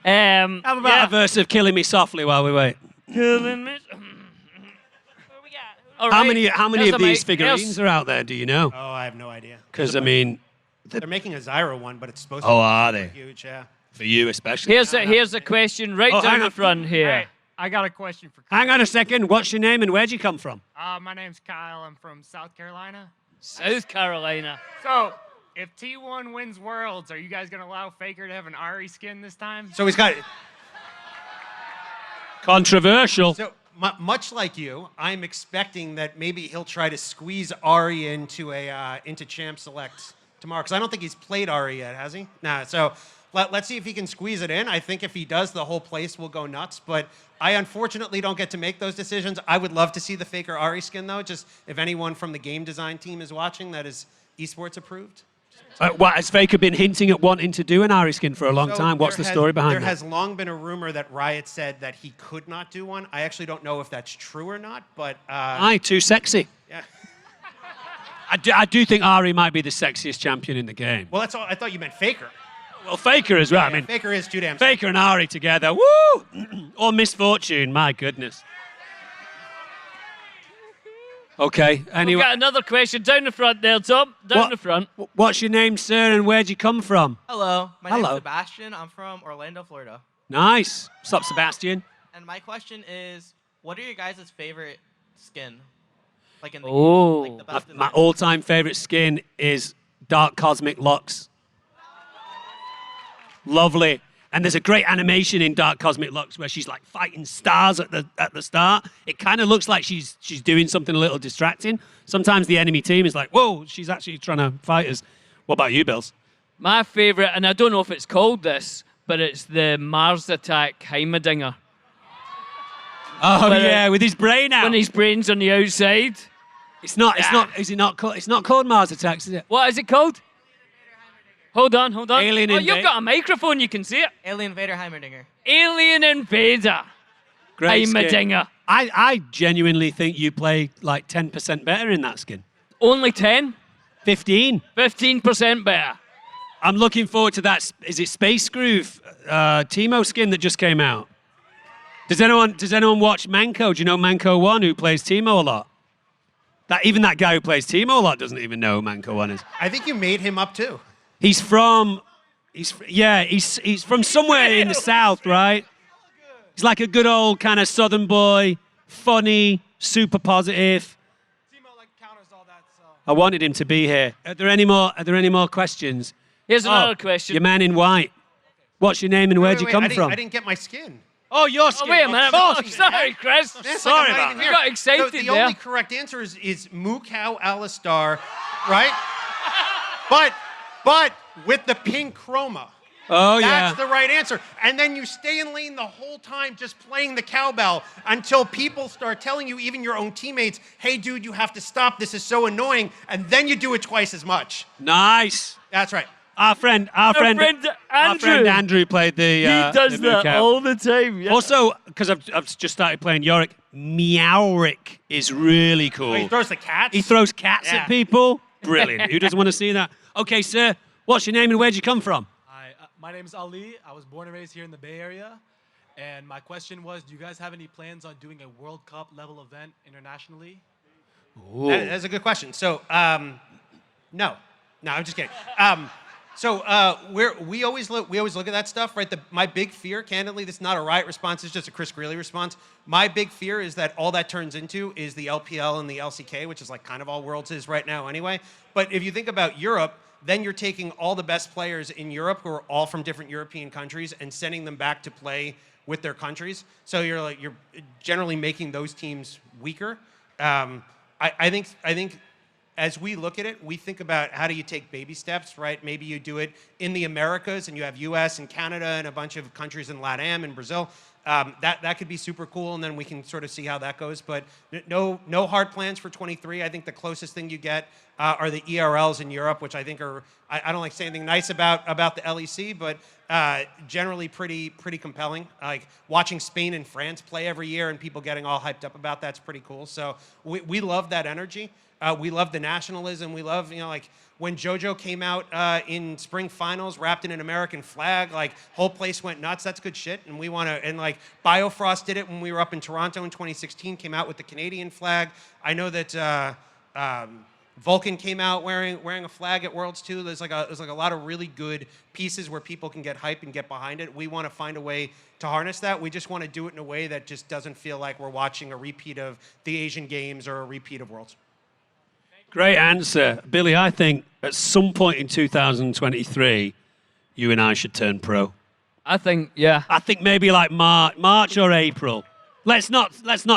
Speaker 2: How about a verse of "Killing Me Softly" while we wait?
Speaker 3: Killing me. All
Speaker 2: How
Speaker 3: right,
Speaker 2: many
Speaker 3: there's
Speaker 2: of
Speaker 3: a
Speaker 2: these
Speaker 3: mic.
Speaker 2: figurines
Speaker 3: There's-
Speaker 2: are out there? Do you know?
Speaker 4: Oh, I have no idea.
Speaker 2: Because I mean,
Speaker 4: They're making a Zyro one, but it's supposed
Speaker 2: oh,
Speaker 4: to
Speaker 2: are
Speaker 4: be
Speaker 2: they?
Speaker 4: huge, yeah.
Speaker 2: For you especially.
Speaker 3: Here's a question right
Speaker 2: Oh,
Speaker 3: down
Speaker 2: hang
Speaker 3: the
Speaker 2: on.
Speaker 3: front here.
Speaker 5: Hey, I got a question for
Speaker 2: Hang on a second. What's your name and where'd you come from?
Speaker 5: My name's Kyle. I'm from South Carolina.
Speaker 3: South Carolina.
Speaker 5: So, if T1 wins Worlds, are you guys going to allow Faker to have an Ari skin this time?
Speaker 4: So he's got.
Speaker 2: Controversial.
Speaker 4: So much like you, I'm expecting that maybe he'll try to squeeze Ari into Champ Select tomorrow because I don't think he's played Ari yet, has he? Nah. So let's see if he can squeeze it in. I think if he does, the whole place will go nuts. But I unfortunately don't get to make those decisions. I would love to see the Faker Ari skin though. Just if anyone from the game design team is watching, that is esports approved.
Speaker 2: What, has Faker been hinting at wanting to do an Ari skin for a long
Speaker 4: So
Speaker 2: time? What's the
Speaker 4: there
Speaker 2: story
Speaker 4: has-
Speaker 2: behind
Speaker 4: There
Speaker 2: that?
Speaker 4: has long been a rumor that Riot said that he could not do one. I actually don't know if that's true or not, but
Speaker 2: Aye, too sexy.
Speaker 4: yeah.
Speaker 2: I do think Ari might be the sexiest champion in the game.
Speaker 4: Well, that's all. I thought you meant Faker.
Speaker 2: Well, Faker as well. I mean,
Speaker 4: Faker is too damn.
Speaker 2: Faker and Ari together. Woo! Or Misfortune. My goodness. Okay.
Speaker 3: We've
Speaker 2: Anyway,
Speaker 3: got another question down the front there, Tom. Down
Speaker 2: What-
Speaker 3: the front.
Speaker 2: what's your name, sir, and where'd you come from?
Speaker 6: Hello, my name
Speaker 2: Hello.
Speaker 6: is Sebastian. I'm from Orlando, Florida.
Speaker 2: Nice. What's up, Sebastian?
Speaker 6: And my question is, what are your guys' favorite skin? Like in the
Speaker 3: Oh.
Speaker 6: game, like the best in
Speaker 2: My
Speaker 6: the
Speaker 2: all-time favorite skin is Dark Cosmic Lux. Lovely. And there's a great animation in Dark Cosmic Lux where she's like fighting stars at the start. It kind of looks like she's doing something a little distracting. Sometimes the enemy team is like, whoa, she's actually trying to fight us. What about you, Bills?
Speaker 3: My favorite, and I don't know if it's called this, but it's the Mars Attack Heimerdinger.
Speaker 2: Oh
Speaker 3: But,
Speaker 2: yeah, with his brain out.
Speaker 3: When his brain's on the outside.
Speaker 2: It's not. Is it not called? It's not called Mars Attacks, is it?
Speaker 3: What is it called? Hold on.
Speaker 2: Alien
Speaker 3: Oh, you've
Speaker 2: Invade-
Speaker 3: got a microphone, you can see it.
Speaker 6: Alien Vader Heimerdinger.
Speaker 3: Alien Invader.
Speaker 2: Great skin.
Speaker 3: Heimerdinger.
Speaker 2: I genuinely think you play like 10% better in that skin.
Speaker 3: Only 10?
Speaker 2: 15.
Speaker 3: 15% better.
Speaker 2: I'm looking forward to that. Is it Space Groove Teemo skin that just came out? Does anyone watch Manco? Do you know Manco 1 who plays Teemo a lot? Even that guy who plays Teemo a lot doesn't even know who Manco 1 is.
Speaker 4: I think you made him up too.
Speaker 2: He's from somewhere in the south, right? He's like a good old kind of southern boy, funny, super positive. I wanted him to be here. Are there any more questions?
Speaker 3: Here's another question.
Speaker 2: Your man in white. What's your name and where'd you come
Speaker 4: I
Speaker 2: from?
Speaker 4: didn't get my skin.
Speaker 2: Oh, your
Speaker 3: Oh,
Speaker 2: skin.
Speaker 3: wait a minute.
Speaker 2: Of
Speaker 3: Oh,
Speaker 2: course.
Speaker 3: sorry, Chris.
Speaker 4: It's
Speaker 2: Sorry
Speaker 4: I'm not
Speaker 2: about
Speaker 4: even
Speaker 2: that.
Speaker 4: here.
Speaker 3: You got excited
Speaker 4: The
Speaker 3: there.
Speaker 4: only correct answer is Mukau Alistar, right? but with the pink chroma.
Speaker 2: Oh, yeah.
Speaker 4: That's the right answer. And then you stay in lane the whole time just playing the cowbell until people start telling you, even your own teammates, hey, dude, you have to stop. This is so annoying. And then you do it twice as much.
Speaker 2: Nice.
Speaker 4: That's right.
Speaker 2: Our friend Andrew played the.
Speaker 3: He does
Speaker 2: the
Speaker 3: that
Speaker 2: Mookout.
Speaker 3: all the time. Yeah.
Speaker 2: Also, because I've just started playing Yorick, Meowrick is really cool.
Speaker 4: Oh, he throws the cats.
Speaker 2: He throws cats
Speaker 4: Yeah.
Speaker 2: at people. Brilliant. Who doesn't want to see that? Okay, sir. What's your name and where'd you come from?
Speaker 7: Hi, my name is Ali. I was born and raised here in the Bay Area. And my question was, do you guys have any plans on doing a World Cup level event internationally?
Speaker 4: That's a good question. So, no, I'm just kidding. We always look at that stuff, right? My big fear, candidly, this is not a Riot response, it's just a Chris Greely response. My big fear is that all that turns into is the LPL and the LCK, which is like kind of all Worlds is right now anyway. But if you think about Europe, then you're taking all the best players in Europe who are all from different European countries and sending them back to play with their countries. So you're generally making those teams weaker. I think as we look at it, we think about how do you take baby steps, right? Maybe you do it in the Americas and you have US and Canada and a bunch of countries in LATAM and Brazil. that could be super cool, and then we can sort of see how that goes. But no hard plans for 23. I think the closest thing you get are the ERLs in Europe, which I think are I don't like saying anything nice about the LEC, but generally pretty compelling. Like watching Spain and France play every year and people getting all hyped up about that's pretty cool. So we love that energy. We love the nationalism. We love, like when JoJo came out in spring finals wrapped in an American flag, like whole place went nuts. That's good shit. And we want to, and like Biofrost did it when we were up in Toronto in 2016, came out with the Canadian flag. I know that Vulcan came out wearing a flag at Worlds too. There's like a lot of really good pieces where people can get hype and get behind it. We want to find a way to harness that. We just want to do it in a way that just doesn't feel like we're watching a repeat of the Asian Games or a repeat of Worlds.
Speaker 2: Great answer. Billy, I think at some point in 2023, you and I should turn pro.
Speaker 3: I think, yeah.
Speaker 2: I think maybe like March or April. Let's not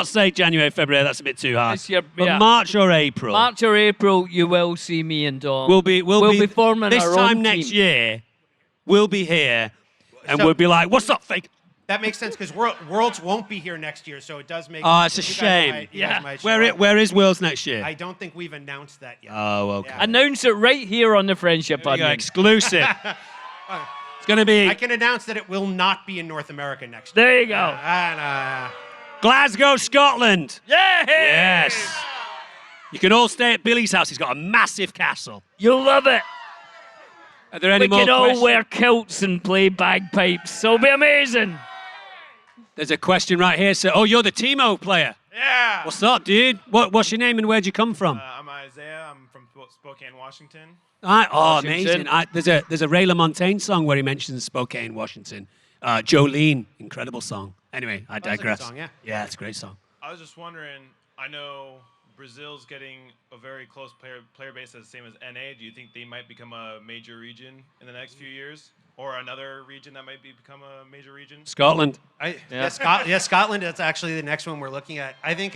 Speaker 2: say January, February. That's a bit too hard. But March or April.
Speaker 3: March or April, you will see me and Dom.
Speaker 2: We'll be
Speaker 3: forming
Speaker 2: this
Speaker 3: our
Speaker 2: time
Speaker 3: own
Speaker 2: next
Speaker 3: team.
Speaker 2: year. We'll be here, and we'll be like, "What's up, fake?"
Speaker 4: That makes sense because Worlds won't be here next year, so it does make.
Speaker 2: Oh, it's a shame. Where is Worlds next year?
Speaker 4: I don't think we've announced that yet.
Speaker 2: Oh, okay.
Speaker 4: Yeah.
Speaker 3: Announce it right here on the Friendship Onion.
Speaker 2: Exclusive. It's going to be.
Speaker 4: I can announce that it will not be in North America next year.
Speaker 3: There you go.
Speaker 2: Glasgow, Scotland.
Speaker 3: Yeah.
Speaker 2: Yes. You can all stay at Billy's house. He's got a massive castle.
Speaker 3: You'll love it.
Speaker 2: Are there any
Speaker 3: We
Speaker 2: more
Speaker 3: can all
Speaker 2: questions?
Speaker 3: wear kilts and play bagpipes. So it'll be amazing.
Speaker 2: There's a question right here. So, oh, you're the Timo player.
Speaker 8: Yeah.
Speaker 2: What's up, dude? What's your name and where'd you come from?
Speaker 8: I'm Isaiah. I'm from Spokane, Washington.
Speaker 2: Amazing. There's a Ray LaMontagne song where he mentions Spokane, Washington. Jolene, incredible song. Anyway, I digress.
Speaker 4: That's a good song,
Speaker 2: Yeah, it's a great song.
Speaker 8: I was just wondering, I know Brazil's getting a very close player base that's the same as NA. Do you think they might become a major region in the next few years? Or another region that might become a major region?
Speaker 2: Scotland.
Speaker 4: Scotland. That's actually the next one we're looking at. I think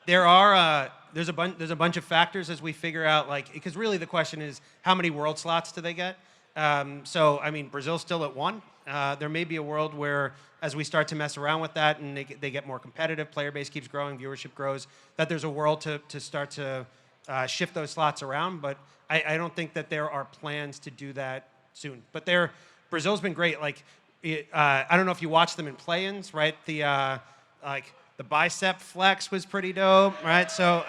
Speaker 4: there's a bunch of factors as we figure out, like, because really the question is how many world slots do they get? So I mean, Brazil's still at 1. There may be a world where, as we start to mess around with that and they get more competitive, player base keeps growing, viewership grows, that there's a world to start to shift those slots around. But I don't think that there are plans to do that soon. But Brazil's been great. Like, I don't know if you watched them in play-ins, right? The bicep flex was pretty dope, right? So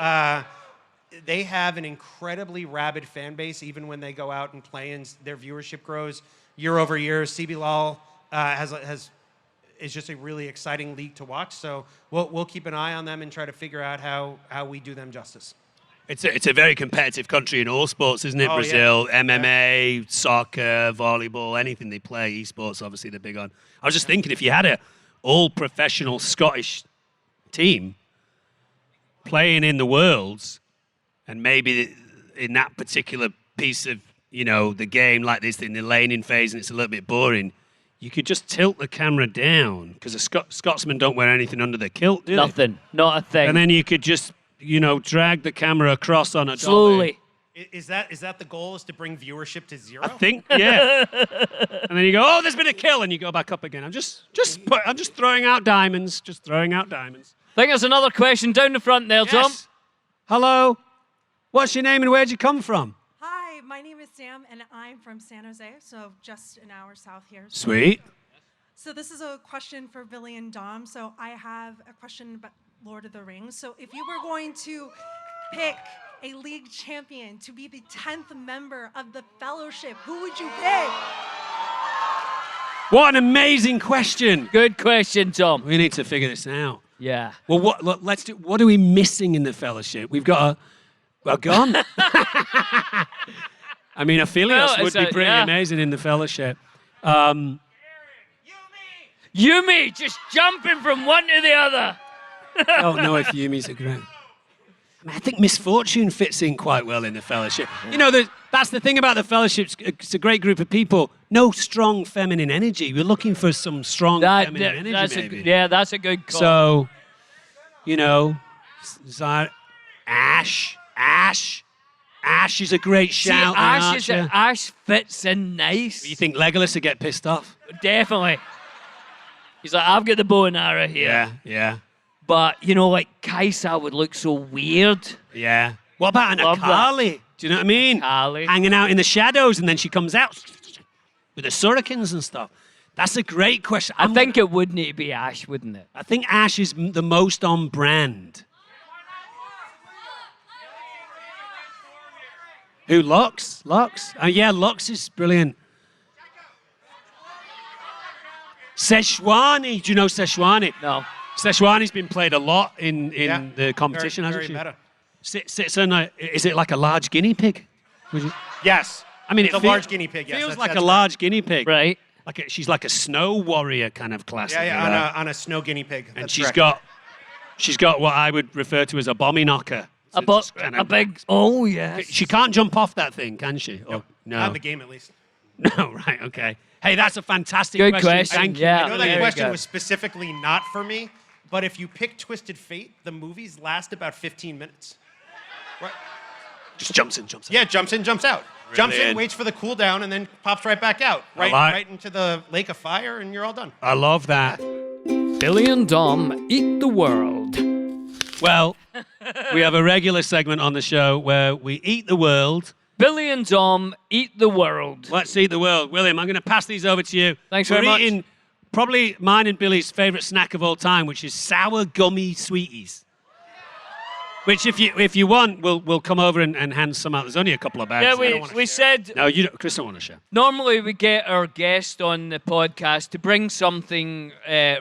Speaker 4: they have an incredibly rabid fan base. Even when they go out and play-ins, their viewership grows year over year. CB Lal is just a really exciting league to watch. So we'll keep an eye on them and try to figure out how we do them justice.
Speaker 2: It's a very competitive country in all sports, isn't it?
Speaker 4: Oh,
Speaker 2: Brazil,
Speaker 4: yeah.
Speaker 2: MMA, soccer, volleyball, anything they play. Esports, obviously, they're big on. I was just thinking, if you had a all-professional Scottish team playing in the Worlds, and maybe in that particular piece of the game like this, in the laning phase, and it's a little bit boring, you could just tilt the camera down because the Scotsmen don't wear anything under their kilt, do they?
Speaker 3: Nothing. Not a thing.
Speaker 2: And then you could just drag the camera across on a
Speaker 3: slowly.
Speaker 4: Is that the goal? Is to bring viewership to 0?
Speaker 2: I think, yeah. And then you go, oh, there's been a kill, and you go back up again. I'm just throwing out diamonds. Just throwing out diamonds.
Speaker 3: I think there's another question down the front there, Tom.
Speaker 2: Yes. Hello. What's your name and where'd you come from?
Speaker 9: Hi, my name is Sam, and I'm from San Jose, so just an hour south here.
Speaker 2: Sweet.
Speaker 9: So this is a question for Billy and Dom. So I have a question about Lord of the Rings. So if you were going to pick a league champion to be the 10th member of the Fellowship, who would you pick?
Speaker 2: What an amazing question.
Speaker 3: Good question, Tom.
Speaker 2: We need to figure this out.
Speaker 3: Yeah.
Speaker 2: Well, let's do. What are we missing in the Fellowship? We've got a gun. I mean, Aphelios would be pretty amazing in the Fellowship.
Speaker 3: Yumi, just jumping from one to the other.
Speaker 2: I don't know if Yumi's a great. I think Misfortune fits in quite well in the Fellowship. That's the thing about the Fellowship. It's a great group of people. No strong feminine energy. We're looking for some strong feminine energy, maybe.
Speaker 3: That's a good call.
Speaker 2: So, Ash is a great shout.
Speaker 3: Ash fits in nice.
Speaker 2: You think Legolas would get pissed off?
Speaker 3: Definitely. He's like, I've got the bow and arrow here.
Speaker 2: Yeah, yeah,
Speaker 3: But, you know, like, Kaisa would look so weird.
Speaker 2: yeah. What about an
Speaker 3: Love that.
Speaker 2: Akali? Do you know what I mean?
Speaker 3: Akali.
Speaker 2: Hanging out in the shadows, and then she comes out with the shurikens and stuff. That's a great question.
Speaker 3: I think it would need to be Ash, wouldn't it?
Speaker 2: I think Ash is the most on brand. Who? Lux? Lux? Oh, yeah, Lux is brilliant. Szechuani. Do you know Szechuani?
Speaker 3: No.
Speaker 2: Szechuani's been played a lot in
Speaker 4: Yeah.
Speaker 2: the competition,
Speaker 4: Very
Speaker 2: hasn't she?
Speaker 4: meta.
Speaker 2: Sits on a, is it like a large guinea pig?
Speaker 4: Yes.
Speaker 2: I mean,
Speaker 4: It's a large guinea pig, yes,
Speaker 2: Feels
Speaker 4: that's-
Speaker 2: like
Speaker 4: that's
Speaker 2: a
Speaker 4: right.
Speaker 2: large guinea pig.
Speaker 3: Right.
Speaker 2: She's like a snow warrior kind of class.
Speaker 4: Yeah, yeah, on a snow guinea pig.
Speaker 2: And
Speaker 4: That's
Speaker 2: she's
Speaker 4: correct.
Speaker 2: got what I would refer to as a bommy knocker. So it's kind
Speaker 3: A
Speaker 2: of-
Speaker 3: big. Oh, yes.
Speaker 2: She can't jump off that thing, can she? Oh, no.
Speaker 4: Not in the game, at least.
Speaker 2: No, right, okay. Hey, that's a fantastic
Speaker 3: Good
Speaker 2: question.
Speaker 3: question,
Speaker 2: Thank you.
Speaker 3: yeah.
Speaker 4: I know
Speaker 3: There
Speaker 4: that
Speaker 3: you
Speaker 4: question
Speaker 3: go.
Speaker 4: was specifically not for me, but if you pick Twisted Fate, the movies last about 15 minutes. Right.
Speaker 2: Just jumps in, jumps out.
Speaker 4: Yeah, jumps in, jumps out. Jumps in,
Speaker 2: Brilliant.
Speaker 4: waits for the cooldown, and then pops right back out. Right,
Speaker 2: like-
Speaker 4: right into the lake of fire, and you're all done.
Speaker 2: I love that.
Speaker 3: Billy and Dom eat the world.
Speaker 2: Well, we have a regular segment on the show where we eat the world.
Speaker 3: Billy and Dom eat the world.
Speaker 2: Let's eat the world. William, I'm going to pass these over to you.
Speaker 3: Thanks
Speaker 2: We're
Speaker 3: very much.
Speaker 2: eating probably mine and Billy's favourite snack of all time, which is sour gummy sweeties. Which, if you want, we'll come over and hand some out. There's only a couple of bags.
Speaker 3: Yeah,
Speaker 2: I don't wanna
Speaker 3: we
Speaker 2: share.
Speaker 3: said
Speaker 2: No, you don't, Chris don't want to share.
Speaker 3: normally we get our guest on the podcast to bring something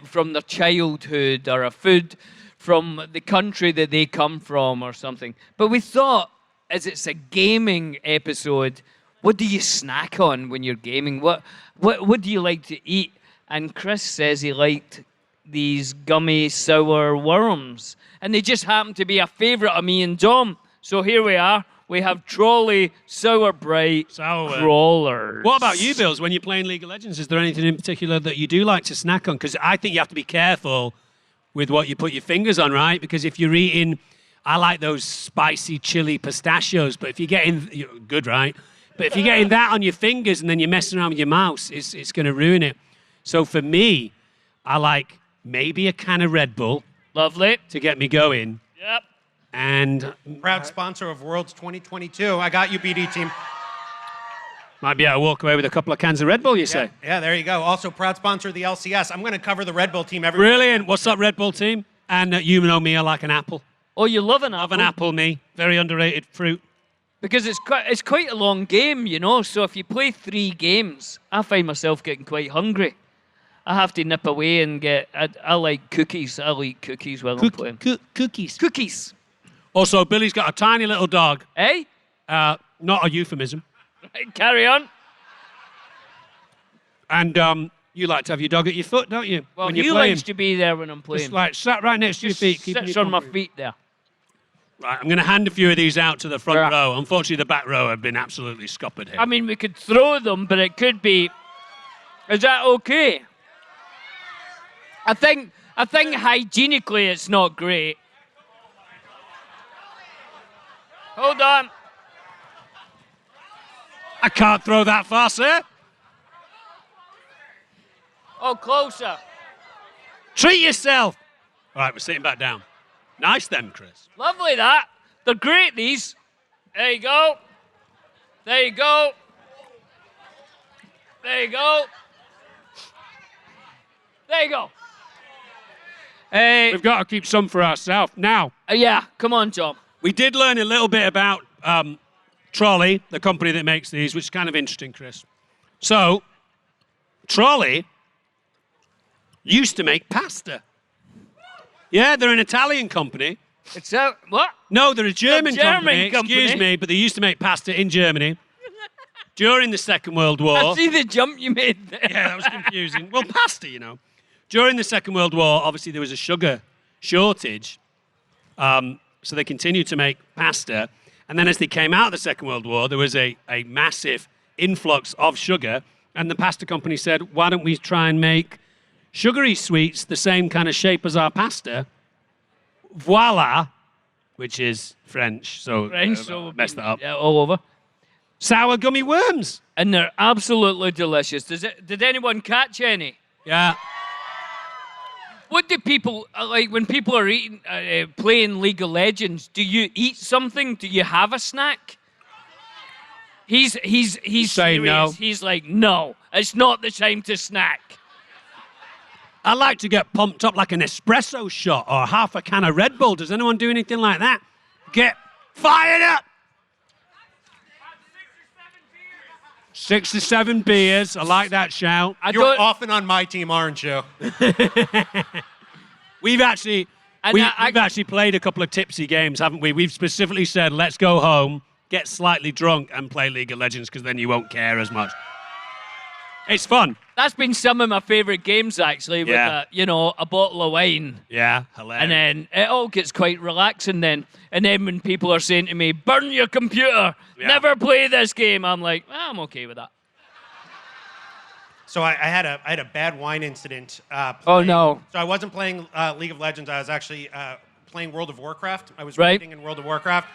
Speaker 3: from their childhood or a food from the country that they come from or something. But we thought, as it's a gaming episode, what do you snack on when you're gaming? What do you like to eat? And Chris says he liked these gummy sour worms. And they just happen to be a favourite of me and Dom. So here we are. We have Trolley Sour Bright
Speaker 2: Sour.
Speaker 3: Crawlers.
Speaker 2: What about you, Bills? When you're playing League of Legends, is there anything in particular that you do like to snack on? Because I think you have to be careful with what you put your fingers on, right? Because if you're eating, I like those spicy chili pistachios, but if you're getting, good, right? But if you're getting that on your fingers and then you're messing around with your mouse, it's going to ruin it. So for me, I like maybe a can of Red Bull.
Speaker 3: Lovely.
Speaker 2: To get me going.
Speaker 3: Yep.
Speaker 2: And
Speaker 4: Proud sponsor of Worlds 2022. I got you, BD team.
Speaker 2: might be able to walk away with a couple of cans of Red Bull, you say?
Speaker 4: Yeah, there you go. Also, proud sponsor of the LCS. I'm going to cover the Red Bull team every
Speaker 2: Brilliant. What's up, Red Bull team? And you know me, I like an apple.
Speaker 3: Oh, you love an apple?
Speaker 2: Love an apple, me. Very underrated fruit.
Speaker 3: Because it's quite a long game, you know. So if you play 3 games, I find myself getting quite hungry. I have to nip away and get. I like cookies. I'll eat cookies while I'm playing.
Speaker 2: Cookies.
Speaker 3: Cookies.
Speaker 2: Also, Billy's got a tiny little dog.
Speaker 3: Eh?
Speaker 2: Not a euphemism.
Speaker 3: Right, carry on.
Speaker 2: And you like to have your dog at your foot, don't you?
Speaker 3: Well,
Speaker 2: when you're
Speaker 3: he
Speaker 2: playing.
Speaker 3: likes to be there when I'm playing.
Speaker 2: Just like sat right next to your
Speaker 3: Just
Speaker 2: feet. keeping
Speaker 3: sits
Speaker 2: you
Speaker 3: on my
Speaker 2: company.
Speaker 3: feet there.
Speaker 2: Right, I'm going to hand a few of these out to the front
Speaker 3: Yeah.
Speaker 2: row. Unfortunately, the back row have been absolutely scuppered here.
Speaker 3: I mean, we could throw them, but it could be. Is that okay? I think hygienically it's not great. Hold on.
Speaker 2: I can't throw that far, sir.
Speaker 3: Oh, closer.
Speaker 2: Treat yourself. All right, we're sitting back down. Nice then, Chris.
Speaker 3: Lovely that. They're great, these. There you go. There you go. There you go. There you go. Hey.
Speaker 2: We've got to keep some for ourselves. Now,
Speaker 3: Yeah, come on, John.
Speaker 2: we did learn a little bit about Trolley, the company that makes these, which is kind of interesting, Chris. So, Trolley used to make pasta. Yeah, they're an Italian company.
Speaker 3: It's a what?
Speaker 2: No, they're a German, company.
Speaker 3: company.
Speaker 2: Excuse me, but they used to make pasta in Germany during the Second World War.
Speaker 3: I see the jump you made there.
Speaker 2: Yeah, that was confusing. Well, pasta, you know. During the Second World War, obviously there was a sugar shortage, so they continued to make pasta. And then as they came out of the Second World War, there was a massive influx of sugar, and the pasta company said, why don't we try and make sugary sweets the same kind of shape as our pasta? Voila, which is French, so messed that up.
Speaker 3: Yeah, all over.
Speaker 2: Sour gummy worms.
Speaker 3: And they're absolutely delicious. Did anyone catch any?
Speaker 2: Yeah.
Speaker 3: What do people like when people are eating, playing League of Legends? Do you eat something? Do you have a snack? He's
Speaker 2: saying no.
Speaker 3: serious. He's like, no, it's not the time to snack.
Speaker 2: I like to get pumped up like an espresso shot or half a can of Red Bull. Does anyone do anything like that? Get fired up. 6 to 7 beers. I like that shout.
Speaker 4: You're often on my team, aren't you?
Speaker 2: We've actually played a couple of tipsy games, haven't we? We've specifically said, let's go home, get slightly drunk, and play League of Legends because then you won't care as much. It's fun.
Speaker 3: That's been some of my favourite games, actually, with a bottle of wine.
Speaker 2: Yeah, hilarious.
Speaker 3: And then it all gets quite relaxing then. And then when people are saying to me, burn your computer, never play this game, I'm like, I'm okay with that.
Speaker 4: So I had a bad wine incident.
Speaker 3: Oh, no.
Speaker 4: So I wasn't playing League of Legends. I was actually playing World of Warcraft. I was
Speaker 3: Right.
Speaker 4: raiding in World of Warcraft.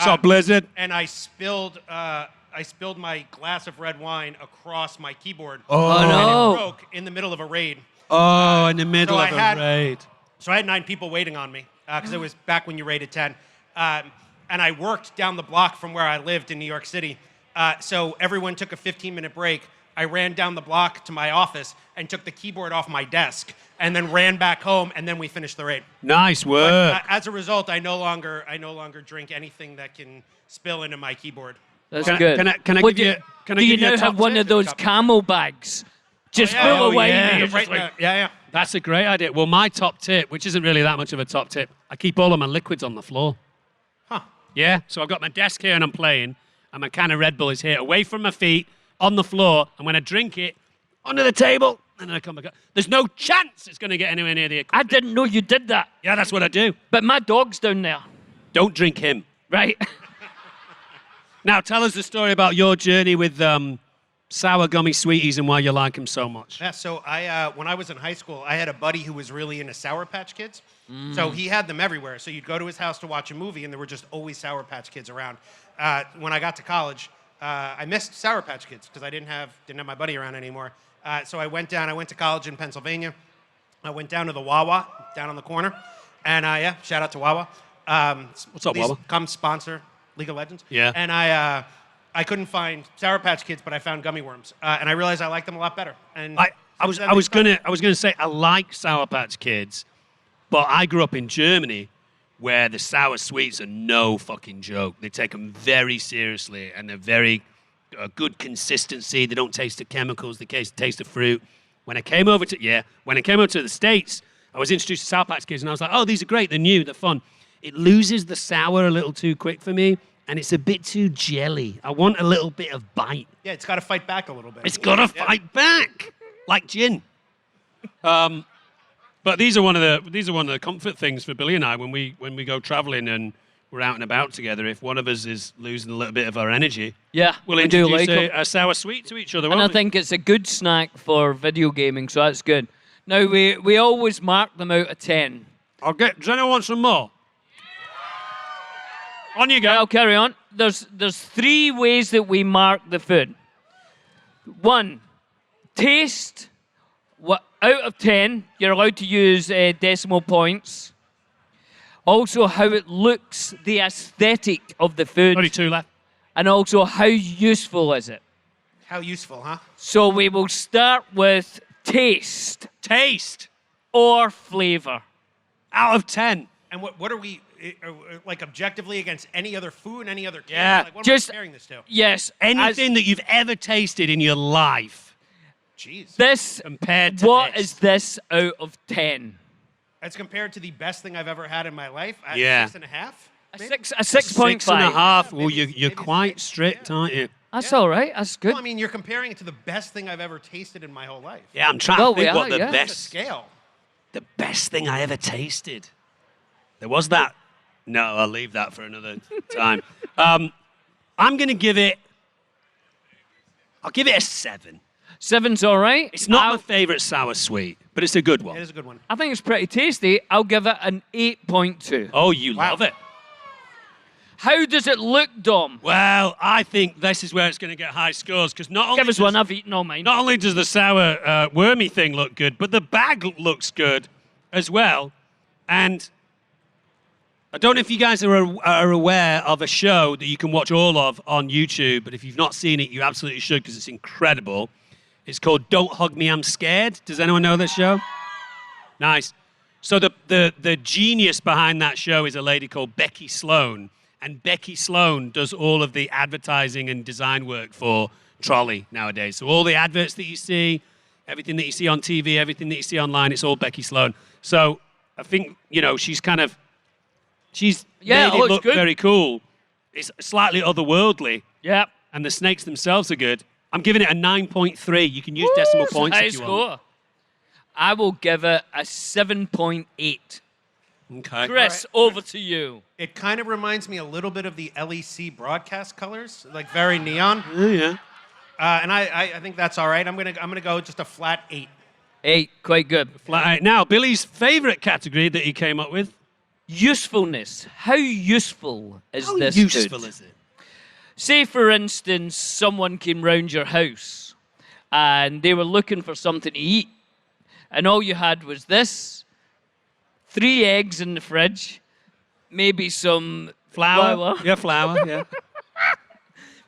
Speaker 2: So Blizzard.
Speaker 4: And I spilled my glass of red wine across my keyboard.
Speaker 3: Oh,
Speaker 4: and
Speaker 3: no.
Speaker 4: it broke in the middle of a raid.
Speaker 2: Oh, in the middle
Speaker 4: so
Speaker 2: of a raid.
Speaker 4: So I had 9 people waiting on me because it was back when you raided 10. And I worked down the block from where I lived in New York City. So everyone took a 15-minute break. I ran down the block to my office and took the keyboard off my desk and then ran back home, and then we finished the raid.
Speaker 2: Nice work.
Speaker 4: But, as a result, I no longer drink anything that can spill into my keyboard.
Speaker 3: That's
Speaker 2: Can I-
Speaker 3: good.
Speaker 2: can I
Speaker 3: What
Speaker 2: give you- can I
Speaker 3: do
Speaker 2: give
Speaker 3: you
Speaker 2: you a
Speaker 3: now have
Speaker 2: top
Speaker 3: one
Speaker 2: tip?
Speaker 3: of those camel bags? Just
Speaker 4: yeah.
Speaker 3: full of
Speaker 2: Oh,
Speaker 3: wine.
Speaker 2: yeah.
Speaker 3: and you're
Speaker 4: Right
Speaker 3: just like,
Speaker 4: yeah.
Speaker 2: That's a great idea. Well, my top tip, which isn't really that much of a top tip, I keep all of my liquids on the floor.
Speaker 4: Huh.
Speaker 2: Yeah, so I've got my desk here and I'm playing, and my can of Red Bull is here, away from my feet, on the floor, and when I drink it, under the table, and then I come back up. There's no chance it's going to get anywhere near the
Speaker 3: I
Speaker 2: equipment.
Speaker 3: didn't know you did that.
Speaker 2: Yeah, that's what I do.
Speaker 3: But my dog's down there.
Speaker 2: Don't drink him.
Speaker 3: Right.
Speaker 2: Now, tell us the story about your journey with sour gummy sweeties and why you like them so much.
Speaker 4: Yeah, so when I was in high school, I had a buddy who was really into Sour Patch Kids. So he had them everywhere. So you'd go to his house to watch a movie, and there were just always Sour Patch Kids around. When I got to college, I missed Sour Patch Kids because I didn't have my buddy around anymore. So I went to college in Pennsylvania. I went down to the Wawa down on the corner, and shout out to Wawa.
Speaker 2: What's up,
Speaker 4: please
Speaker 2: Wawa?
Speaker 4: come sponsor League of Legends.
Speaker 2: Yeah.
Speaker 4: And I couldn't find Sour Patch Kids, but I found gummy worms, and I realized I liked them a lot better. And
Speaker 2: I was gonna say I like Sour Patch Kids, but I grew up in Germany, where the sour sweets are no fucking joke. They take them very seriously, and they're very good consistency. They don't taste the chemicals. They taste the fruit. When I came over to the States, I was introduced to Sour Patch Kids, and I was like, oh, these are great. They're new. They're fun. It loses the sour a little too quick for me, and it's a bit too jelly. I want a little bit of bite.
Speaker 4: yeah, it's got to fight back a little bit.
Speaker 2: It's got to fight back, like gin. But these are one of the comfort things for Billy and I when we go traveling and we're out and about together. If one of us is losing a little bit of our energy,
Speaker 3: Yeah,
Speaker 2: we'll
Speaker 3: we do
Speaker 2: introduce
Speaker 3: like 'em.
Speaker 2: a sour sweet to each other.
Speaker 3: And I
Speaker 2: won't we?
Speaker 3: think it's a good snack for video gaming, so that's good. Now, we always mark them out of 10.
Speaker 2: Does anyone want some more? On you
Speaker 3: Yeah,
Speaker 2: go.
Speaker 3: I'll carry on. There's 3 ways that we mark the food. 1, taste. Out of 10, you're allowed to use decimal points. Also, how it looks, the aesthetic of the food,
Speaker 2: Only 2 left.
Speaker 3: and also how useful is it.
Speaker 4: How useful, huh?
Speaker 3: So we will start with taste
Speaker 2: Taste.
Speaker 3: or flavor.
Speaker 2: Out of 10.
Speaker 4: And what are we like objectively against any other food, any other candy?
Speaker 2: Yeah,
Speaker 4: Like, what
Speaker 3: just-
Speaker 4: am I comparing this to?
Speaker 3: Yes.
Speaker 2: Anything that you've ever tasted in your life
Speaker 4: Jeez.
Speaker 3: This.
Speaker 2: compared to
Speaker 3: What
Speaker 2: this.
Speaker 3: is this out of 10?
Speaker 4: As compared to the best thing I've ever had in my life, at
Speaker 2: Yeah.
Speaker 4: 6.5.
Speaker 3: A
Speaker 4: maybe?
Speaker 3: 6.5.
Speaker 2: 6.5. Well,
Speaker 4: maybe
Speaker 2: you're quite
Speaker 4: six,
Speaker 2: strict, aren't you?
Speaker 3: That's all right. That's good.
Speaker 4: Well, I mean, you're comparing it to the best thing I've ever tasted in my whole life.
Speaker 2: Yeah, I'm trying
Speaker 3: Well,
Speaker 2: to think
Speaker 3: we
Speaker 2: what
Speaker 3: are,
Speaker 2: the
Speaker 3: yeah.
Speaker 4: That's a
Speaker 2: best
Speaker 4: scale.
Speaker 2: the best thing I ever tasted. There was that. No, I'll leave that for another time. I'm going to give it. I'll give it a 7.
Speaker 3: 7's all right.
Speaker 2: It's not my favorite sour sweet, but it's a good one.
Speaker 4: It is a good one.
Speaker 3: I think it's pretty tasty. I'll give it an 8.2.
Speaker 2: Oh, you
Speaker 4: Wow.
Speaker 2: love it.
Speaker 3: How does it look, Dom?
Speaker 2: Well, I think this is where it's going to get high scores because not only
Speaker 3: Give us
Speaker 2: does-
Speaker 3: one. I've eaten all mine.
Speaker 2: Not only does the sour wormy thing look good, but the bag looks good. as well. And I don't know if you guys are aware of a show that you can watch all of on YouTube, but if you've not seen it, you absolutely should because it's incredible. It's called Don't Hug Me, I'm Scared. Does anyone know this show? Nice. So the genius behind that show is a lady called Becky Sloan. And Becky Sloan does all of the advertising and design work for Trolley nowadays. So all the adverts that you see, everything that you see on TV, everything that you see online, it's all Becky Sloan. So I think, she's made it look
Speaker 3: good.
Speaker 2: very cool. It's slightly otherworldly.
Speaker 3: Yeah.
Speaker 2: And the snakes themselves are good. I'm giving it a 9.3. You can use decimal points if you want.
Speaker 3: I will give it a 7.8.
Speaker 2: Okay.
Speaker 3: Chris, over to you.
Speaker 4: It kind of reminds me a little bit of the LEC broadcast colors, like very neon.
Speaker 2: Oh, yeah.
Speaker 4: And I think that's all right. I'm gonna go just a flat 8.
Speaker 3: 8, quite good.
Speaker 2: Flat 8. Now, Billy's favorite category that he came up with.
Speaker 3: Usefulness. How useful is this?
Speaker 2: How useful is it?
Speaker 3: Say, for instance, someone came round your house and they were looking for something to eat, and all you had was this, 3 eggs in the fridge, maybe some
Speaker 2: Flour. Yeah, flour, yeah.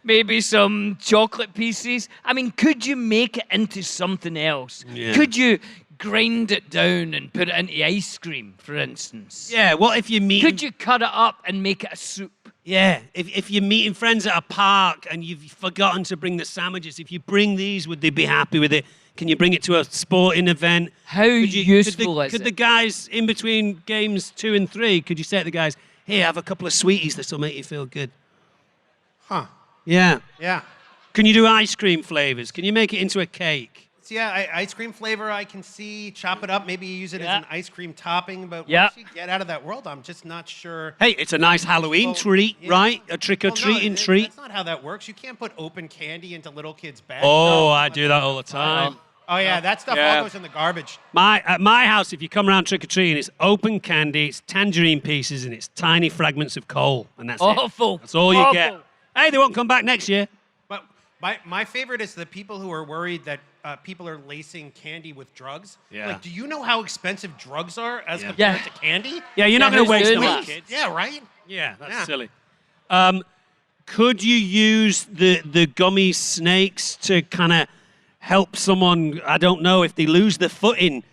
Speaker 3: maybe some chocolate pieces. I mean, could you make it into something else?
Speaker 2: Yeah.
Speaker 3: Could you grind it down and put it into ice cream, for instance?
Speaker 2: Yeah, what if you meet...
Speaker 3: Could you cut it up and make it a soup?
Speaker 2: Yeah, if you're meeting friends at a park and you've forgotten to bring the sandwiches, if you bring these, would they be happy with it? Can you bring it to a sporting event?
Speaker 3: How useful is
Speaker 2: Could
Speaker 3: it?
Speaker 2: the guys in between games 2 and 3, could you say to the guys, hey, have a couple of sweeties, this will make you feel good?
Speaker 4: Huh.
Speaker 2: Yeah.
Speaker 4: Yeah.
Speaker 2: Can you do ice cream flavors? Can you make it into a cake?
Speaker 4: So yeah, ice cream flavor I can see. Chop it up, maybe use it as an ice cream topping. But
Speaker 3: Yeah.
Speaker 4: once you get out of that world, I'm just not sure.
Speaker 2: Hey, it's a nice Halloween
Speaker 4: Well,
Speaker 2: treat,
Speaker 4: yeah.
Speaker 2: right? A trick-or-treating
Speaker 4: Well, no,
Speaker 2: treat.
Speaker 4: That's not how that works. You can't put open candy into little kids' bags.
Speaker 2: Oh, I do that all the time.
Speaker 4: Oh yeah, that stuff
Speaker 2: Yeah.
Speaker 4: all goes in the garbage.
Speaker 2: At my house, if you come around trick-or-treating, it's open candy, it's tangerine pieces, and it's tiny fragments of coal. And that's it.
Speaker 3: Awful.
Speaker 2: That's all you
Speaker 3: Awful.
Speaker 2: get. Hey, they won't come back next year.
Speaker 4: But my favorite is the people who are worried that people are lacing candy with drugs.
Speaker 2: Yeah.
Speaker 4: Like, do you know how expensive drugs are as
Speaker 2: Yeah.
Speaker 4: compared
Speaker 3: Yeah.
Speaker 4: to candy?
Speaker 2: Yeah, you're not
Speaker 3: Yeah,
Speaker 2: going to
Speaker 3: who's
Speaker 2: waste
Speaker 3: doing
Speaker 2: them on
Speaker 3: that?
Speaker 2: kids.
Speaker 4: Yeah, right?
Speaker 2: Yeah, that's
Speaker 4: Yeah.
Speaker 2: silly. Could you use the gummy snakes to kind of help someone? I don't know, if they lose their footing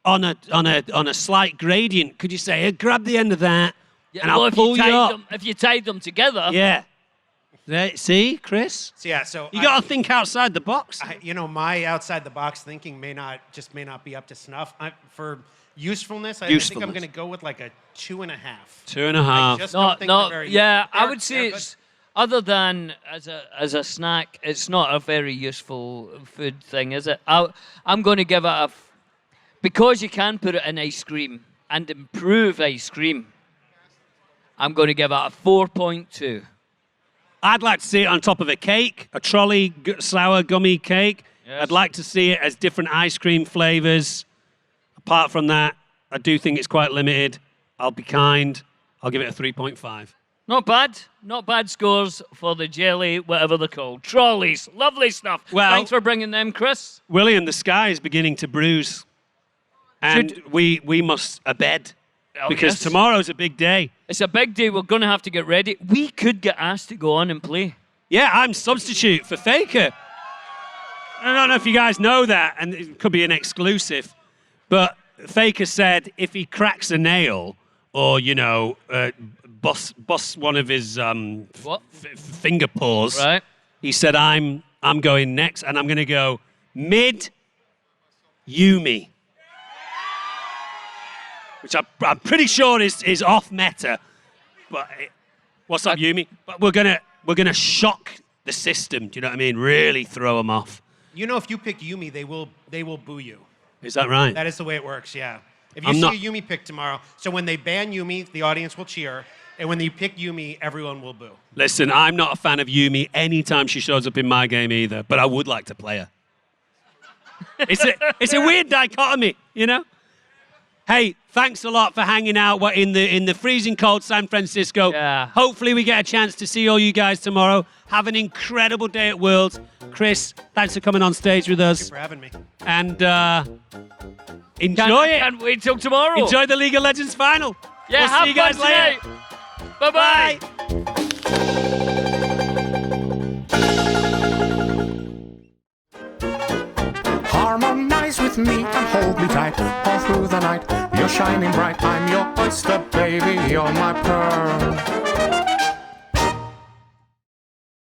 Speaker 2: on a slight gradient. Could you say, hey, grab the end of that,
Speaker 3: Yeah,
Speaker 2: and
Speaker 3: well,
Speaker 2: I'll
Speaker 3: if
Speaker 2: pull you up?
Speaker 3: if you tied them together.
Speaker 2: Yeah. There, see, Chris,
Speaker 4: So yeah, so
Speaker 2: you got to think outside the box.
Speaker 4: my outside the box thinking may not be up to snuff. For usefulness, I think I'm
Speaker 2: Usefulness.
Speaker 4: going to go with like a 2.5.
Speaker 2: 2.5.
Speaker 4: I just don't think they're very
Speaker 3: yeah, I
Speaker 4: they're-
Speaker 3: would say
Speaker 4: they're good.
Speaker 3: it's other than as a snack, it's not a very useful food thing, is it? I'm going to give it because you can put it in ice cream and improve ice cream. I'm going to give it a 4.2.
Speaker 2: I'd like to see it on top of a cake, a trolley sour gummy cake.
Speaker 3: Yes.
Speaker 2: I'd like to see it as different ice cream flavors. Apart from that, I do think it's quite limited. I'll be kind. I'll give it a 3.5.
Speaker 3: Not bad. Not bad scores for the jelly, whatever they're called. Trolleys. Lovely stuff.
Speaker 2: Well-
Speaker 3: Thanks for bringing them, Chris.
Speaker 2: William, the sky is beginning to bruise. And we must abed.
Speaker 3: Oh,
Speaker 2: Because
Speaker 3: yes.
Speaker 2: tomorrow's a big day.
Speaker 3: It's a big day. We're going to have to get ready. We could get asked to go on and play.
Speaker 2: Yeah, I'm substitute for Faker. I don't know if you guys know that, and it could be an exclusive, but Faker said if he cracks a nail or, bust one of his
Speaker 3: What?
Speaker 2: finger paws,
Speaker 3: Right.
Speaker 2: he said, I'm going next, and I'm going to go mid Yumi. Which I'm pretty sure is off meta. But what's up, Yumi? But we're gonna shock the system. Do you know what I mean? Really throw them off.
Speaker 4: You know, if you pick Yumi, they will boo you.
Speaker 2: Is that right?
Speaker 4: That is the way it works. Yeah. If you
Speaker 2: I'm
Speaker 4: see
Speaker 2: not-
Speaker 4: a Yumi pick tomorrow, so when they ban Yumi, the audience will cheer, and when they pick Yumi, everyone will boo.
Speaker 2: Listen, I'm not a fan of Yumi anytime she shows up in my game either. But I would like to play her. It's a weird dichotomy, you know. Hey, thanks a lot for hanging out in the freezing cold San Francisco.
Speaker 3: Yeah.
Speaker 2: Hopefully we get a chance to see all you guys tomorrow. Have an incredible day at Worlds. Chris, thanks for coming on stage with us.
Speaker 4: Thank you for having me.
Speaker 2: And enjoy it.
Speaker 3: Can't wait till tomorrow.
Speaker 2: Enjoy the League of Legends final.
Speaker 3: Yeah,
Speaker 2: We'll
Speaker 3: have
Speaker 2: see you guys
Speaker 3: fun
Speaker 2: later.
Speaker 3: tonight. Bye-bye.
Speaker 1: Harmonize with me and hold me tight all through the night. You're shining bright, I'm your oyster, baby, you're my pearl.